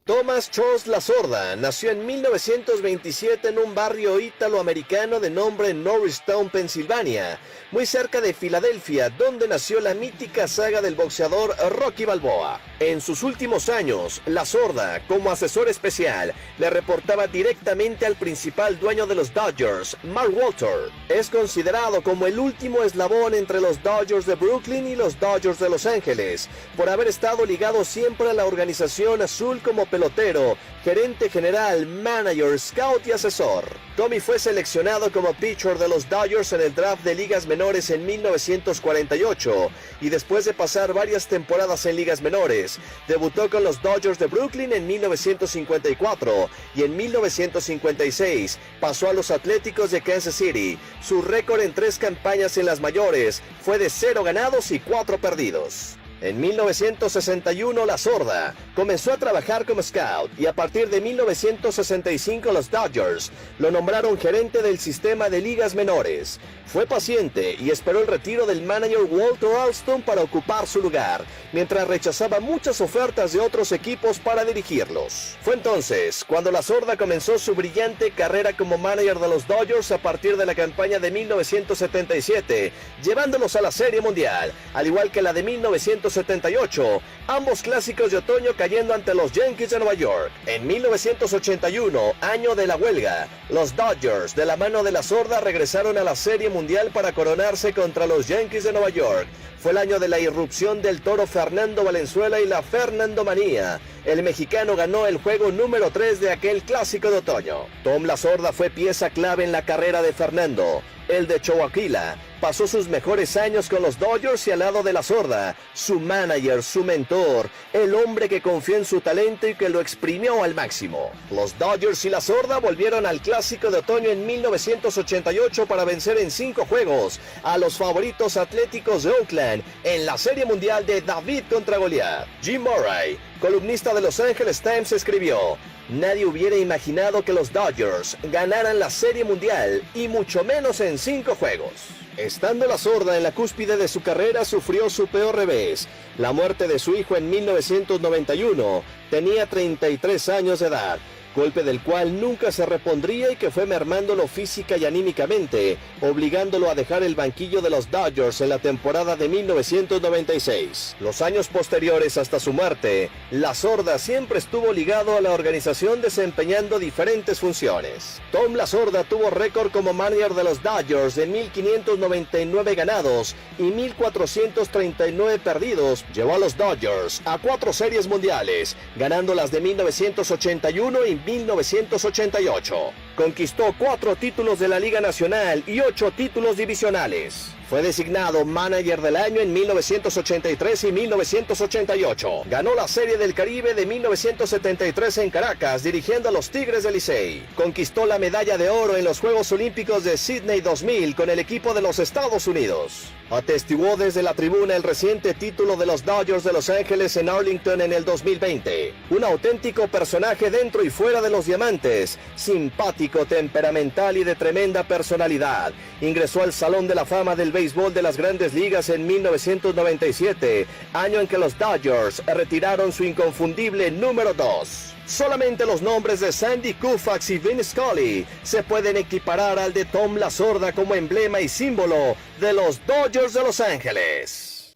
Thomas Charles Lasorda nació en 1927 en un barrio ítalo-americano de nombre Norristown, Pensilvania, muy cerca de Filadelfia, donde nació la mítica saga del boxeador Rocky Balboa. En sus últimos años, Lasorda, como asesor especial, le reportaba directamente al principal dueño de los Dodgers, Mark Walter. Es considerado como el último eslabón entre los Dodgers de Brooklyn y los Dodgers de Los Ángeles, por haber estado ligado siempre a la organización azul como pelotero, gerente general, manager, scout y asesor. Tommy fue seleccionado como pitcher de los Dodgers en el draft de ligas menores en 1948 y después de pasar varias temporadas en ligas menores, debutó con los Dodgers de Brooklyn en 1954 y en 1956 pasó a los Atléticos de Kansas City. Su récord en 3 campañas en las mayores fue de 0 ganados y 4 perdidos. En 1961 Lasorda comenzó a trabajar como scout y a partir de 1965 los Dodgers lo nombraron gerente del sistema de ligas menores. Fue paciente y esperó el retiro del manager Walter Alston para ocupar su lugar, mientras rechazaba muchas ofertas de otros equipos para dirigirlos. Fue entonces cuando Lasorda comenzó su brillante carrera como manager de los Dodgers a partir de la campaña de 1977, llevándolos a la Serie Mundial, al igual que la de 1978, ambos clásicos de otoño cayendo ante los Yankees de Nueva York. En 1981, año de la huelga, los Dodgers, de la mano de Lasorda, regresaron a la Serie Mundial para coronarse contra los Yankees de Nueva York. Fue el año de la irrupción del toro Fernando Valenzuela y la Fernandomanía. El mexicano ganó el juego número 3 de aquel clásico de otoño. Tom Lasorda fue pieza clave en la carrera de Fernando. El de Choaquila pasó sus mejores años con los Dodgers y al lado de Lasorda, su manager, su mentor, el hombre que confió en su talento y que lo exprimió al máximo. Los Dodgers y Lasorda volvieron al clásico de otoño en 1988 para vencer en 5 juegos a los favoritos Atléticos de Oakland en la Serie Mundial de David contra Goliat. Jim Murray, columnista de Los Angeles Times, escribió: nadie hubiera imaginado que los Dodgers ganaran la Serie Mundial y mucho menos en 5 juegos. Estando Lasorda en la cúspide de su carrera, sufrió su peor revés, la muerte de su hijo en 1991. Tenía 33 años de edad, golpe del cual nunca se repondría y que fue mermándolo física y anímicamente, obligándolo a dejar el banquillo de los Dodgers en la temporada de 1996. Los años posteriores hasta su muerte, Lasorda siempre estuvo ligado a la organización desempeñando diferentes funciones. Tom Lasorda tuvo récord como manager de los Dodgers de 1,599 ganados y 1,439 perdidos. Llevó a los Dodgers a 4 series mundiales, ganando las de 1981 y 1988. Conquistó 4 títulos de la Liga Nacional y 8 títulos divisionales. Fue designado Manager del Año en 1983 y 1988. Ganó la Serie del Caribe de 1973 en Caracas, dirigiendo a los Tigres del Licey. Conquistó la medalla de oro en los Juegos Olímpicos de Sydney 2000 con el equipo de los Estados Unidos. Atestiguó desde la tribuna el reciente título de los Dodgers de Los Ángeles en Arlington en el 2020. Un auténtico personaje dentro y fuera de los diamantes, simpático, temperamental y de tremenda personalidad. Ingresó al Salón de la Fama del Béisbol de las Grandes Ligas en 1997, año en que los Dodgers retiraron su inconfundible número 2. Solamente los nombres de Sandy Koufax y Vin Scully se pueden equiparar al de Tom Lasorda como emblema y símbolo de los Dodgers de Los Ángeles.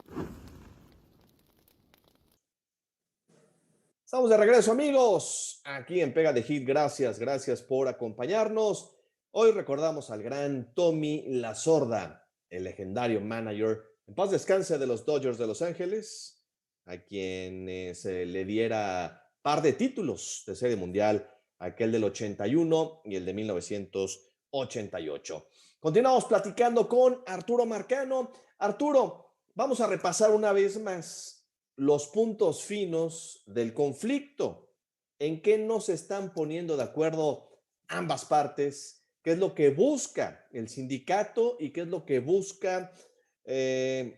Estamos de regreso, amigos, aquí en Pega de Hit. Gracias por acompañarnos. Hoy recordamos al gran Tommy Lasorda, el legendario manager, en paz descanse, de los Dodgers de Los Ángeles, a quien se le diera par de títulos de Serie Mundial, aquel del 81 y el de 1988. 88. Continuamos platicando con Arturo Marcano. Arturo, vamos a repasar una vez más los puntos finos del conflicto. ¿En qué no se están poniendo de acuerdo ambas partes? ¿Qué es lo que busca el sindicato y qué es lo que busca el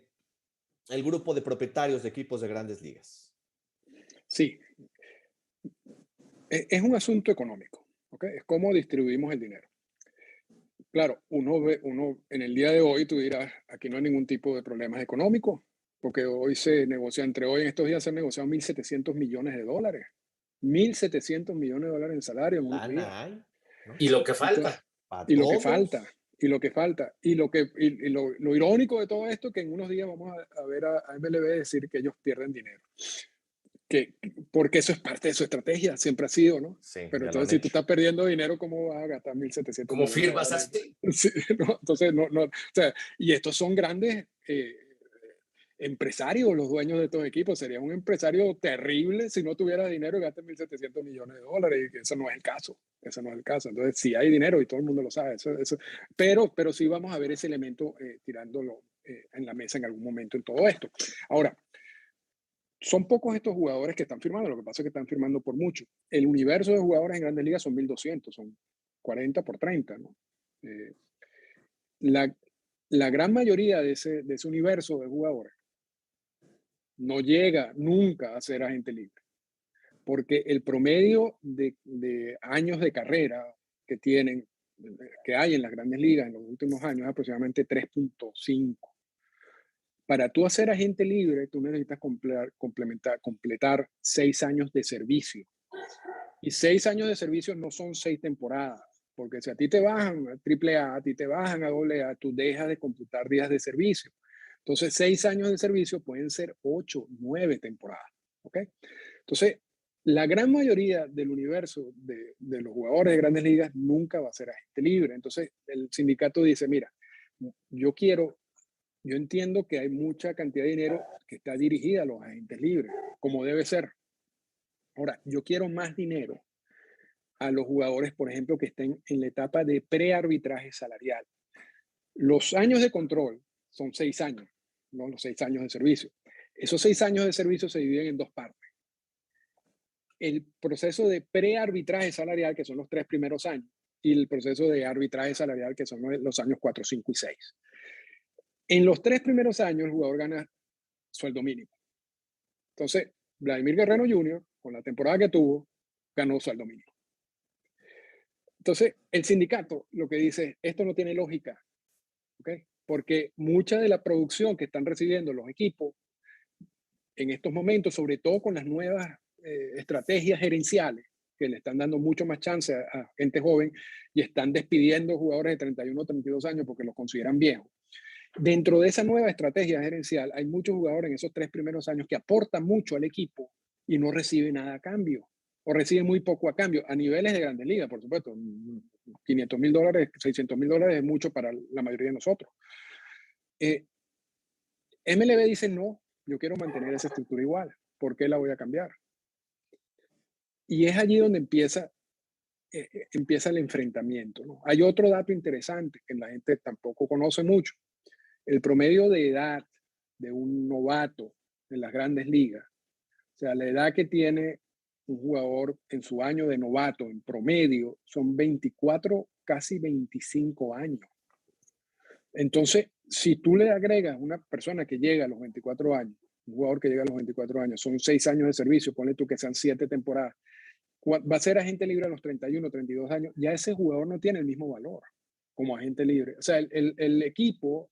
grupo de propietarios de equipos de grandes ligas? Sí, es un asunto económico, ¿ok? Es cómo distribuimos el dinero. Claro, uno en el día de hoy, tú dirás, aquí no hay ningún tipo de problemas económicos, porque hoy se negocia, entre hoy en estos días se han negociado 1.700 millones de dólares. 1.700 millones de dólares en salario en unos días. Lana hay, ¿no? Y lo que Entonces, falta. Para y lo que todos. falta, y lo que falta, y lo irónico de todo esto, que en unos días vamos a ver a MLB decir que ellos pierden dinero. Porque eso es parte de su estrategia, siempre ha sido, ¿no? Sí, Pero ya lo han entonces, si tú hecho. estás perdiendo dinero, ¿cómo vas a gastar 1.700 ¿Cómo millones de firmas dólares? así? Sí, ¿no? Entonces, o sea, y estos son grandes empresarios, los dueños de estos equipos. Sería un empresario terrible si no tuviera dinero y gasta 1.700 millones de dólares, y eso no es el caso. Eso no es el caso. Entonces, sí hay dinero y todo el mundo lo sabe. Pero sí vamos a ver ese elemento tirándolo en la mesa en algún momento en todo esto. Ahora, son pocos estos jugadores que están firmando, lo que pasa es que están firmando por mucho. El universo de jugadores en Grandes Ligas son 1.200, son 40 por 30, ¿no? Eh, la, la gran mayoría de ese universo de jugadores no llega nunca a ser agente libre, porque el promedio de años de carrera que tienen, que hay en las Grandes Ligas en los últimos años es aproximadamente 3.5. Para tú hacer agente libre, tú necesitas completar 6 años de servicio. Y 6 años de servicio no son 6 temporadas, porque si a ti te bajan a AAA, a ti te bajan a AA, tú dejas de computar días de servicio. Entonces, 6 años de servicio pueden ser 8, 9 temporadas. ¿Ok? Entonces, la gran mayoría del universo de los jugadores de grandes ligas nunca va a ser agente libre. Entonces, el sindicato dice, mira, yo entiendo que hay mucha cantidad de dinero que está dirigida a los agentes libres, como debe ser. Ahora, yo quiero más dinero a los jugadores, por ejemplo, que estén en la etapa de prearbitraje salarial. Los años de control son 6 años, no los 6 años de servicio. Esos 6 años de servicio se dividen en 2 partes. El proceso de prearbitraje salarial, que son los 3 primeros años, y el proceso de arbitraje salarial, que son los años 4, 5 y 6. En los 3 primeros años, el jugador gana sueldo mínimo. Entonces, Vladimir Guerrero Jr., con la temporada que tuvo, ganó sueldo mínimo. Entonces, el sindicato lo que dice, esto no tiene lógica, ¿ok? Porque mucha de la producción que están recibiendo los equipos en estos momentos, sobre todo con las nuevas estrategias gerenciales, que le están dando mucho más chance a gente joven y están despidiendo jugadores de 31 o 32 años porque los consideran viejos. Dentro de esa nueva estrategia gerencial, hay muchos jugadores en esos 3 primeros años que aportan mucho al equipo y no reciben nada a cambio, o reciben muy poco a cambio, a niveles de Grandes Ligas, por supuesto. $500,000, $600,000 es mucho para la mayoría de nosotros. MLB dice, no, yo quiero mantener esa estructura igual. ¿Por qué la voy a cambiar? Y es allí donde empieza el enfrentamiento, ¿no? Hay otro dato interesante que la gente tampoco conoce mucho. El promedio de edad de un novato en las Grandes Ligas, o sea, la edad que tiene un jugador en su año de novato en promedio son 24, casi 25 años. Entonces, si tú le agregas una persona que llega a los 24 años, un jugador que llega a los 24 años, son 6 años de servicio, ponle tú que sean 7 temporadas, va a ser agente libre a los 31, 32 años, ya ese jugador no tiene el mismo valor como agente libre. O sea, el equipo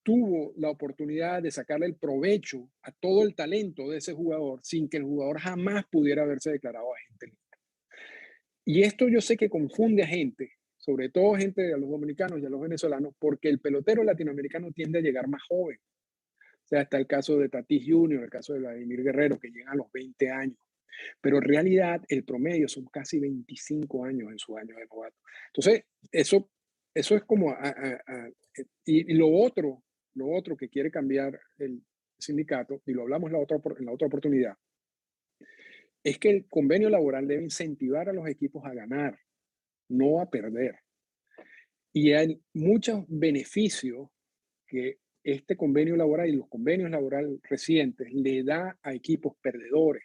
tuvo la oportunidad de sacarle el provecho a todo el talento de ese jugador sin que el jugador jamás pudiera haberse declarado agente libre. Y esto yo sé que confunde a gente, sobre todo gente a los dominicanos y a los venezolanos, porque el pelotero latinoamericano tiende a llegar más joven. O sea, está el caso de Tatis Jr., el caso de Vladimir Guerrero, que llega a los 20 años. Pero en realidad el promedio son casi 25 años en su año de novato. Entonces, eso es como... y lo otro que quiere cambiar el sindicato, y lo hablamos en la otra oportunidad, es que el convenio laboral debe incentivar a los equipos a ganar, no a perder. Y hay muchos beneficios que este convenio laboral y los convenios laborales recientes le da a equipos perdedores.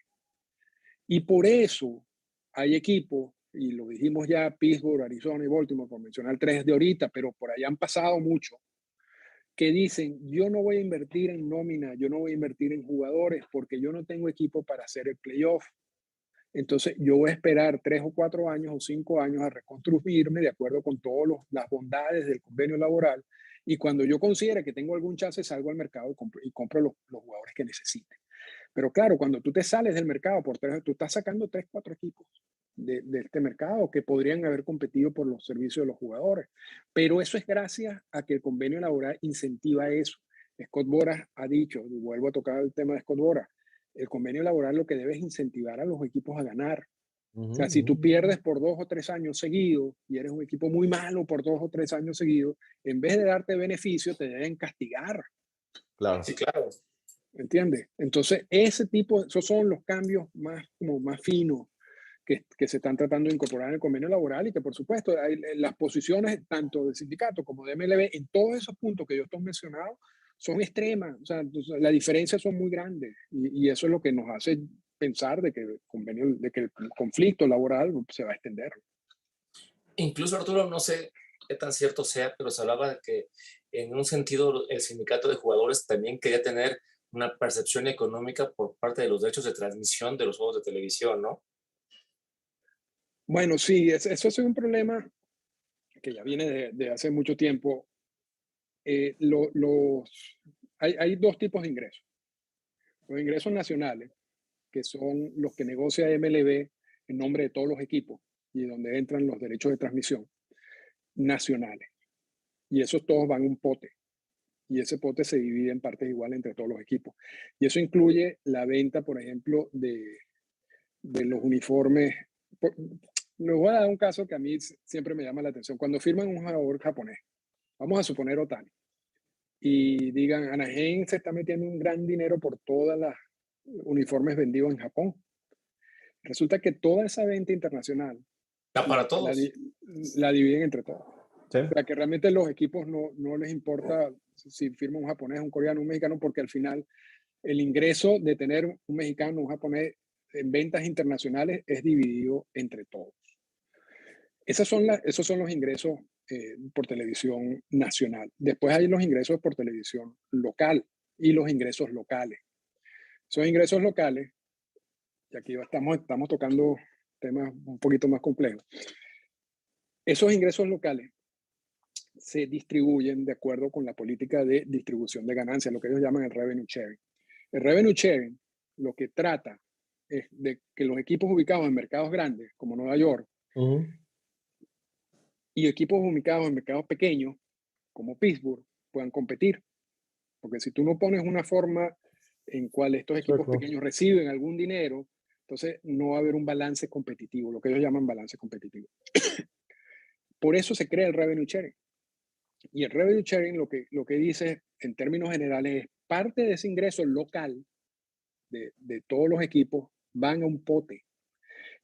Y por eso hay equipos, y lo dijimos ya, Pittsburgh, Arizona y Baltimore, por mencionar tres de ahorita, pero por allá han pasado mucho, que dicen, yo no voy a invertir en nómina, yo no voy a invertir en jugadores porque yo no tengo equipo para hacer el playoff. Entonces yo voy a esperar 3 o 4 años o 5 años a reconstruirme de acuerdo con todas las bondades del convenio laboral, y cuando yo considere que tengo algún chance salgo al mercado y compro los jugadores que necesite. Pero claro, cuando tú te sales del mercado tú estás sacando 3, 4 equipos de este mercado que podrían haber competido por los servicios de los jugadores. Pero eso es gracias a que el convenio laboral incentiva eso. Scott Boras ha dicho, y vuelvo a tocar el tema de Scott Boras, el convenio laboral lo que debe es incentivar a los equipos a ganar. O sea, si tú pierdes por 2 o 3 años seguidos y eres un equipo muy malo por 2 o 3 años seguidos, en vez de darte beneficio, te deben castigar. Claro. Sí, claro. ¿Entiendes? Entonces, esos son los cambios más finos que se están tratando de incorporar en el convenio laboral, y que por supuesto hay las posiciones tanto del sindicato como de MLB en todos esos puntos que yo estoy mencionado son extremas. O sea, las diferencias son muy grandes, y eso es lo que nos hace pensar de que el conflicto laboral se va a extender. Incluso, Arturo, no sé qué tan cierto sea, pero se hablaba de que en un sentido el sindicato de jugadores también quería tener una percepción económica por parte de los derechos de transmisión de los juegos de televisión, ¿no? Bueno, sí, eso es un problema que ya viene de hace mucho tiempo. Hay dos tipos de ingresos. Los ingresos nacionales, que son los que negocia MLB en nombre de todos los equipos y donde entran los derechos de transmisión nacionales. Y esos todos van a un pote. Y ese pote se divide en partes iguales entre todos los equipos. Y eso incluye la venta, por ejemplo, de los uniformes. Les voy a dar un caso que a mí siempre me llama la atención. Cuando firman un jugador japonés, vamos a suponer Ohtani, y digan, Anaheim se está metiendo un gran dinero por todas las uniformes vendidos en Japón. Resulta que toda esa venta internacional Para todos. la dividen entre todos. Sí. O sea, que realmente los equipos no les importa si firma un japonés, un coreano, un mexicano, porque al final el ingreso de tener un mexicano, un japonés en ventas internacionales es dividido entre todos. Esos son los ingresos por televisión nacional. Después hay los ingresos por televisión local y los ingresos locales. Esos ingresos locales, y aquí estamos tocando temas un poquito más complejos. Esos ingresos locales se distribuyen de acuerdo con la política de distribución de ganancias, lo que ellos llaman el revenue sharing. El revenue sharing lo que trata es de que los equipos ubicados en mercados grandes, como Nueva York, y equipos ubicados en mercados pequeños, como Pittsburgh, puedan competir. Porque si tú no pones una forma en cual estos equipos pequeños reciben algún dinero, entonces no va a haber un balance competitivo, lo que ellos llaman balance competitivo. Por eso se crea el revenue sharing. Y el revenue sharing lo que dice en términos generales es parte de ese ingreso local de todos los equipos van a un pote.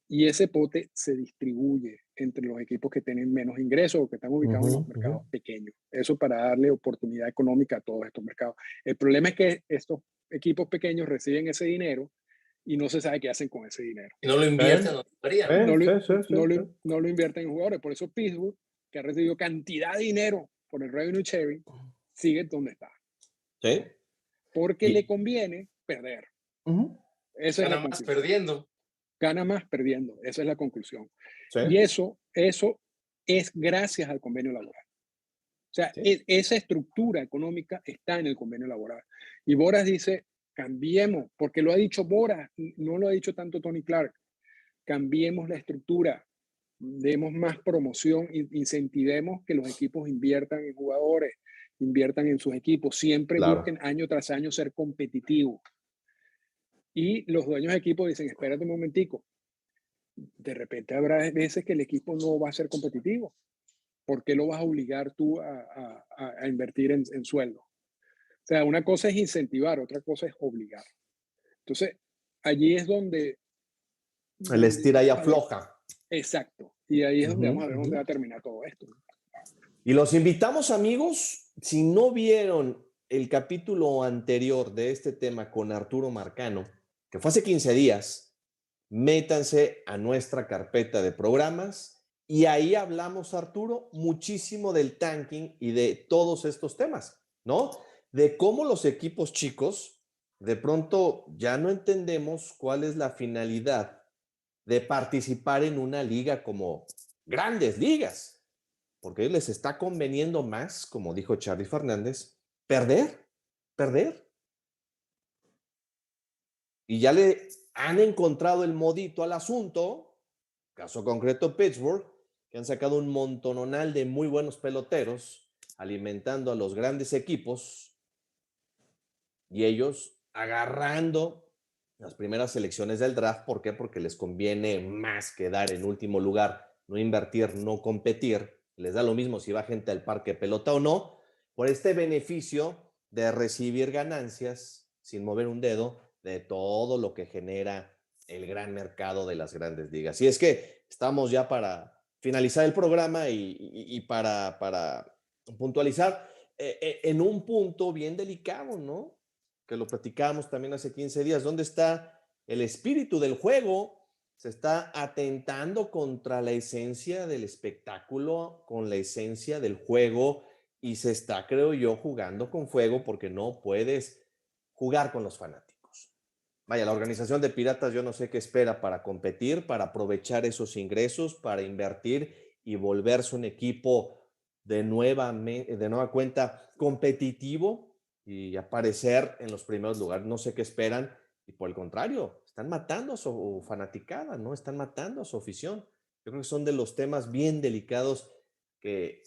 Y ese pote se distribuye entre los equipos que tienen menos ingresos o que están ubicados en los mercados pequeños. Eso para darle oportunidad económica a todos estos mercados. El problema es que estos equipos pequeños reciben ese dinero y no se sabe qué hacen con ese dinero. Y no lo invierten, no lo invierten en jugadores. Por eso Pittsburgh, que ha recibido cantidad de dinero por el revenue sharing, sigue donde está. ¿Sí? Porque le conviene perder. Esa es la más perdiendo. Gana más perdiendo. Esa es la conclusión. ¿Sí? Y eso es gracias al convenio laboral. O sea, esa estructura económica está en el convenio laboral. Y Boras dice, cambiemos, porque lo ha dicho Boras, no lo ha dicho tanto Tony Clark. Cambiemos la estructura, demos más promoción, incentivemos que los equipos inviertan en jugadores, inviertan en sus equipos, siempre busquen año tras año ser competitivos. Y los dueños de equipo dicen, espérate un momentico, de repente habrá veces que el equipo no va a ser competitivo. ¿Por qué lo vas a obligar tú a invertir en sueldo? O sea, una cosa es incentivar, otra cosa es obligar. Entonces, allí es donde... El estira y afloja. Exacto. Y ahí es donde vamos a ver dónde va a terminar todo esto. Y los invitamos, amigos, si no vieron el capítulo anterior de este tema con Arturo Marcano, que fue hace 15 días, métanse a nuestra carpeta de programas y ahí hablamos, Arturo, muchísimo del tanking y de todos estos temas, ¿no? De cómo los equipos chicos de pronto ya no entendemos cuál es la finalidad de participar en una liga como Grandes Ligas, porque a ellos les está conveniendo más, como dijo Charlie Fernández, perder. Y ya le han encontrado el modito al asunto, caso concreto Pittsburgh, que han sacado un montononal de muy buenos peloteros, alimentando a los grandes equipos, y ellos agarrando las primeras selecciones del draft. ¿Por qué? Porque les conviene más quedar en último lugar, no invertir, no competir. Les da lo mismo si va gente al parque de pelota o no, por este beneficio de recibir ganancias sin mover un dedo de todo lo que genera el gran mercado de las grandes ligas. Y es que estamos ya para finalizar el programa y para puntualizar en un punto bien delicado, ¿no? Que lo platicábamos también hace 15 días. ¿Dónde está el espíritu del juego? Se está atentando contra la esencia del espectáculo, con la esencia del juego, y se está, creo yo, jugando con fuego porque no puedes jugar con los fanáticos. Vaya, la organización de Piratas yo no sé qué espera para competir, para aprovechar esos ingresos, para invertir y volverse un equipo de nueva cuenta competitivo y aparecer en los primeros lugares. No sé qué esperan y por el contrario, están matando a su fanaticada, ¿no? Están matando a su afición. Yo creo que son de los temas bien delicados que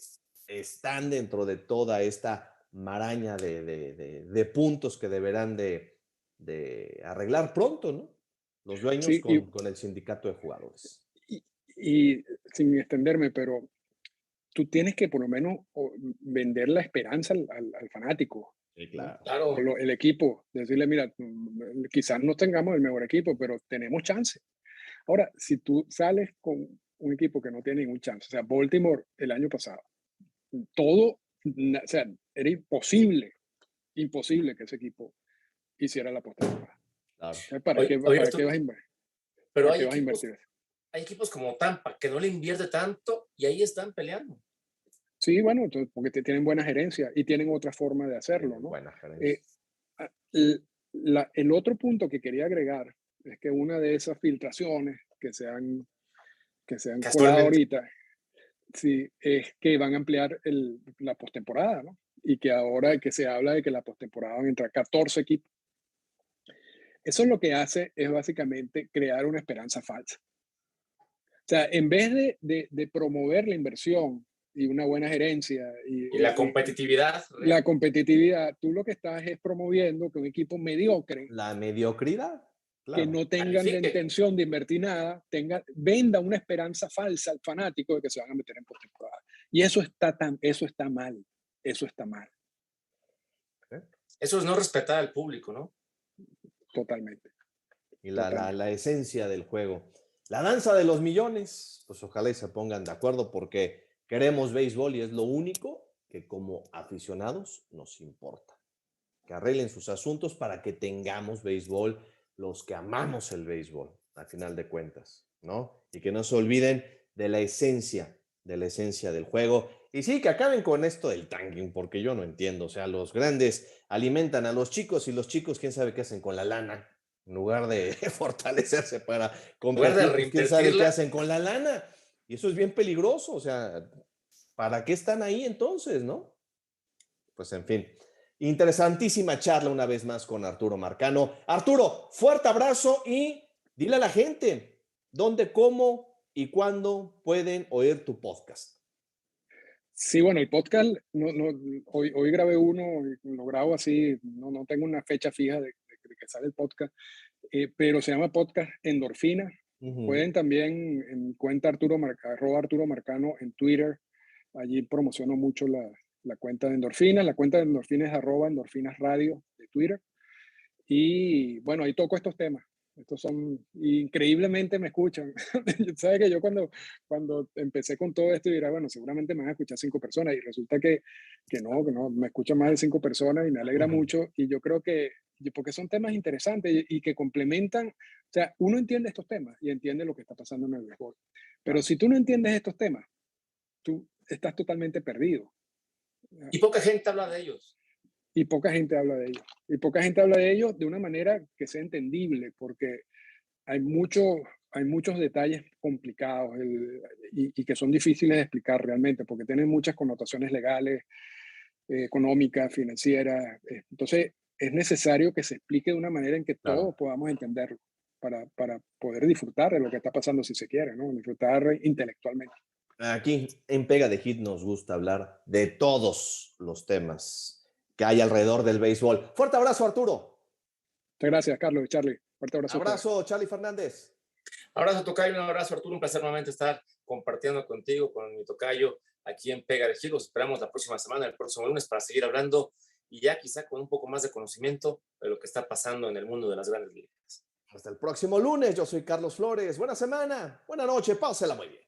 están dentro de toda esta maraña de puntos que deberán de arreglar pronto, ¿no? Los dueños Sí, con el sindicato de jugadores. y sin extenderme, pero tú tienes que por lo menos vender la esperanza al fanático. Sí, claro. ¿no? Claro. El equipo, decirle, mira, quizás no tengamos el mejor equipo, pero tenemos chance. Ahora, si tú sales con un equipo que no tiene ningún chance, o sea, Baltimore el año pasado, todo, o sea, era imposible que ese equipo hiciera la postemporada. Claro. ¿Para qué vas a invertir? Pero ¿Para qué vas a invertir eso? hay equipos como Tampa que no le invierte tanto y ahí están peleando. Sí, bueno, entonces, porque tienen buena gerencia y tienen otra forma de hacerlo, ¿no? Buena gerencia. El otro punto que quería agregar es que una de esas filtraciones que se han colado ahorita, sí, es que van a ampliar la postemporada, ¿no? Y que ahora que se habla de que la postemporada van a entrar 14 equipos. Eso lo que hace es básicamente crear una esperanza falsa. O sea, en vez de promover la inversión y una buena gerencia y la competitividad. La competitividad, tú lo que estás es promoviendo que un equipo mediocre, la mediocridad, claro, que no tengan la intención de invertir nada, venda una esperanza falsa al fanático de que se van a meter en postemporada. Y eso está mal. Eso está mal. Eso es no respetar al público, ¿no? Totalmente. Y la esencia del juego. La danza de los millones, pues ojalá y se pongan de acuerdo porque queremos béisbol y es lo único que como aficionados nos importa. Que arreglen sus asuntos para que tengamos béisbol los que amamos el béisbol, al final de cuentas, ¿no? Y que no se olviden de la esencia del juego. Y sí, que acaben con esto del tanking, porque yo no entiendo. O sea, los grandes alimentan a los chicos y los chicos, quién sabe qué hacen con la lana. En lugar de fortalecerse para competir, pues quién sabe qué hacen con la lana. Y eso es bien peligroso. O sea, ¿para qué están ahí entonces, no? Pues en fin. Interesantísima charla una vez más con Arturo Marcano. Arturo, fuerte abrazo y dile a la gente dónde, cómo y cuándo pueden oír tu podcast. Sí, bueno, el podcast, hoy grabé uno, lo grabo así, no tengo una fecha fija de que sale el podcast, pero se llama Podcast Endorfina. Pueden también en cuenta @Arturo Marcano en Twitter, allí promociono mucho la cuenta de Endorfinas. La cuenta de Endorfinas es @Endorfinas Radio de Twitter. Y bueno, ahí toco estos temas. Estos son, increíblemente me escuchan. Sabes que yo cuando empecé con todo esto, dirá, bueno, seguramente me van a escuchar 5 personas, y resulta que no, me escuchan más de 5 personas y me alegra mucho. Y yo creo que, porque son temas interesantes y que complementan, o sea, uno entiende estos temas y entiende lo que está pasando en el béisbol. Pero si tú no entiendes estos temas, tú estás totalmente perdido. Y poca gente habla de ellos. Y poca gente habla de ellos. Y poca gente habla de ellos de una manera que sea entendible, porque hay, hay muchos detalles complicados y que son difíciles de explicar realmente, porque tienen muchas connotaciones legales, económicas, financieras. Entonces, es necesario que se explique de una manera en que todos podamos entenderlo para poder disfrutar de lo que está pasando, si se quiere, ¿no? Disfrutar intelectualmente. Aquí en Pega de Hit nos gusta hablar de todos los temas que hay alrededor del béisbol. Fuerte abrazo, Arturo. Muchas gracias, Carlos y Charlie. Fuerte abrazo. Abrazo, Charlie Fernández. Abrazo, tocayo, un abrazo, Arturo. Un placer nuevamente estar compartiendo contigo, con mi tocayo, aquí en Pega de Hit. Los esperamos la próxima semana, el próximo lunes, para seguir hablando y ya quizá con un poco más de conocimiento de lo que está pasando en el mundo de las grandes ligas. Hasta el próximo lunes. Yo soy Carlos Flores. Buena semana, buena noche, pásela muy bien.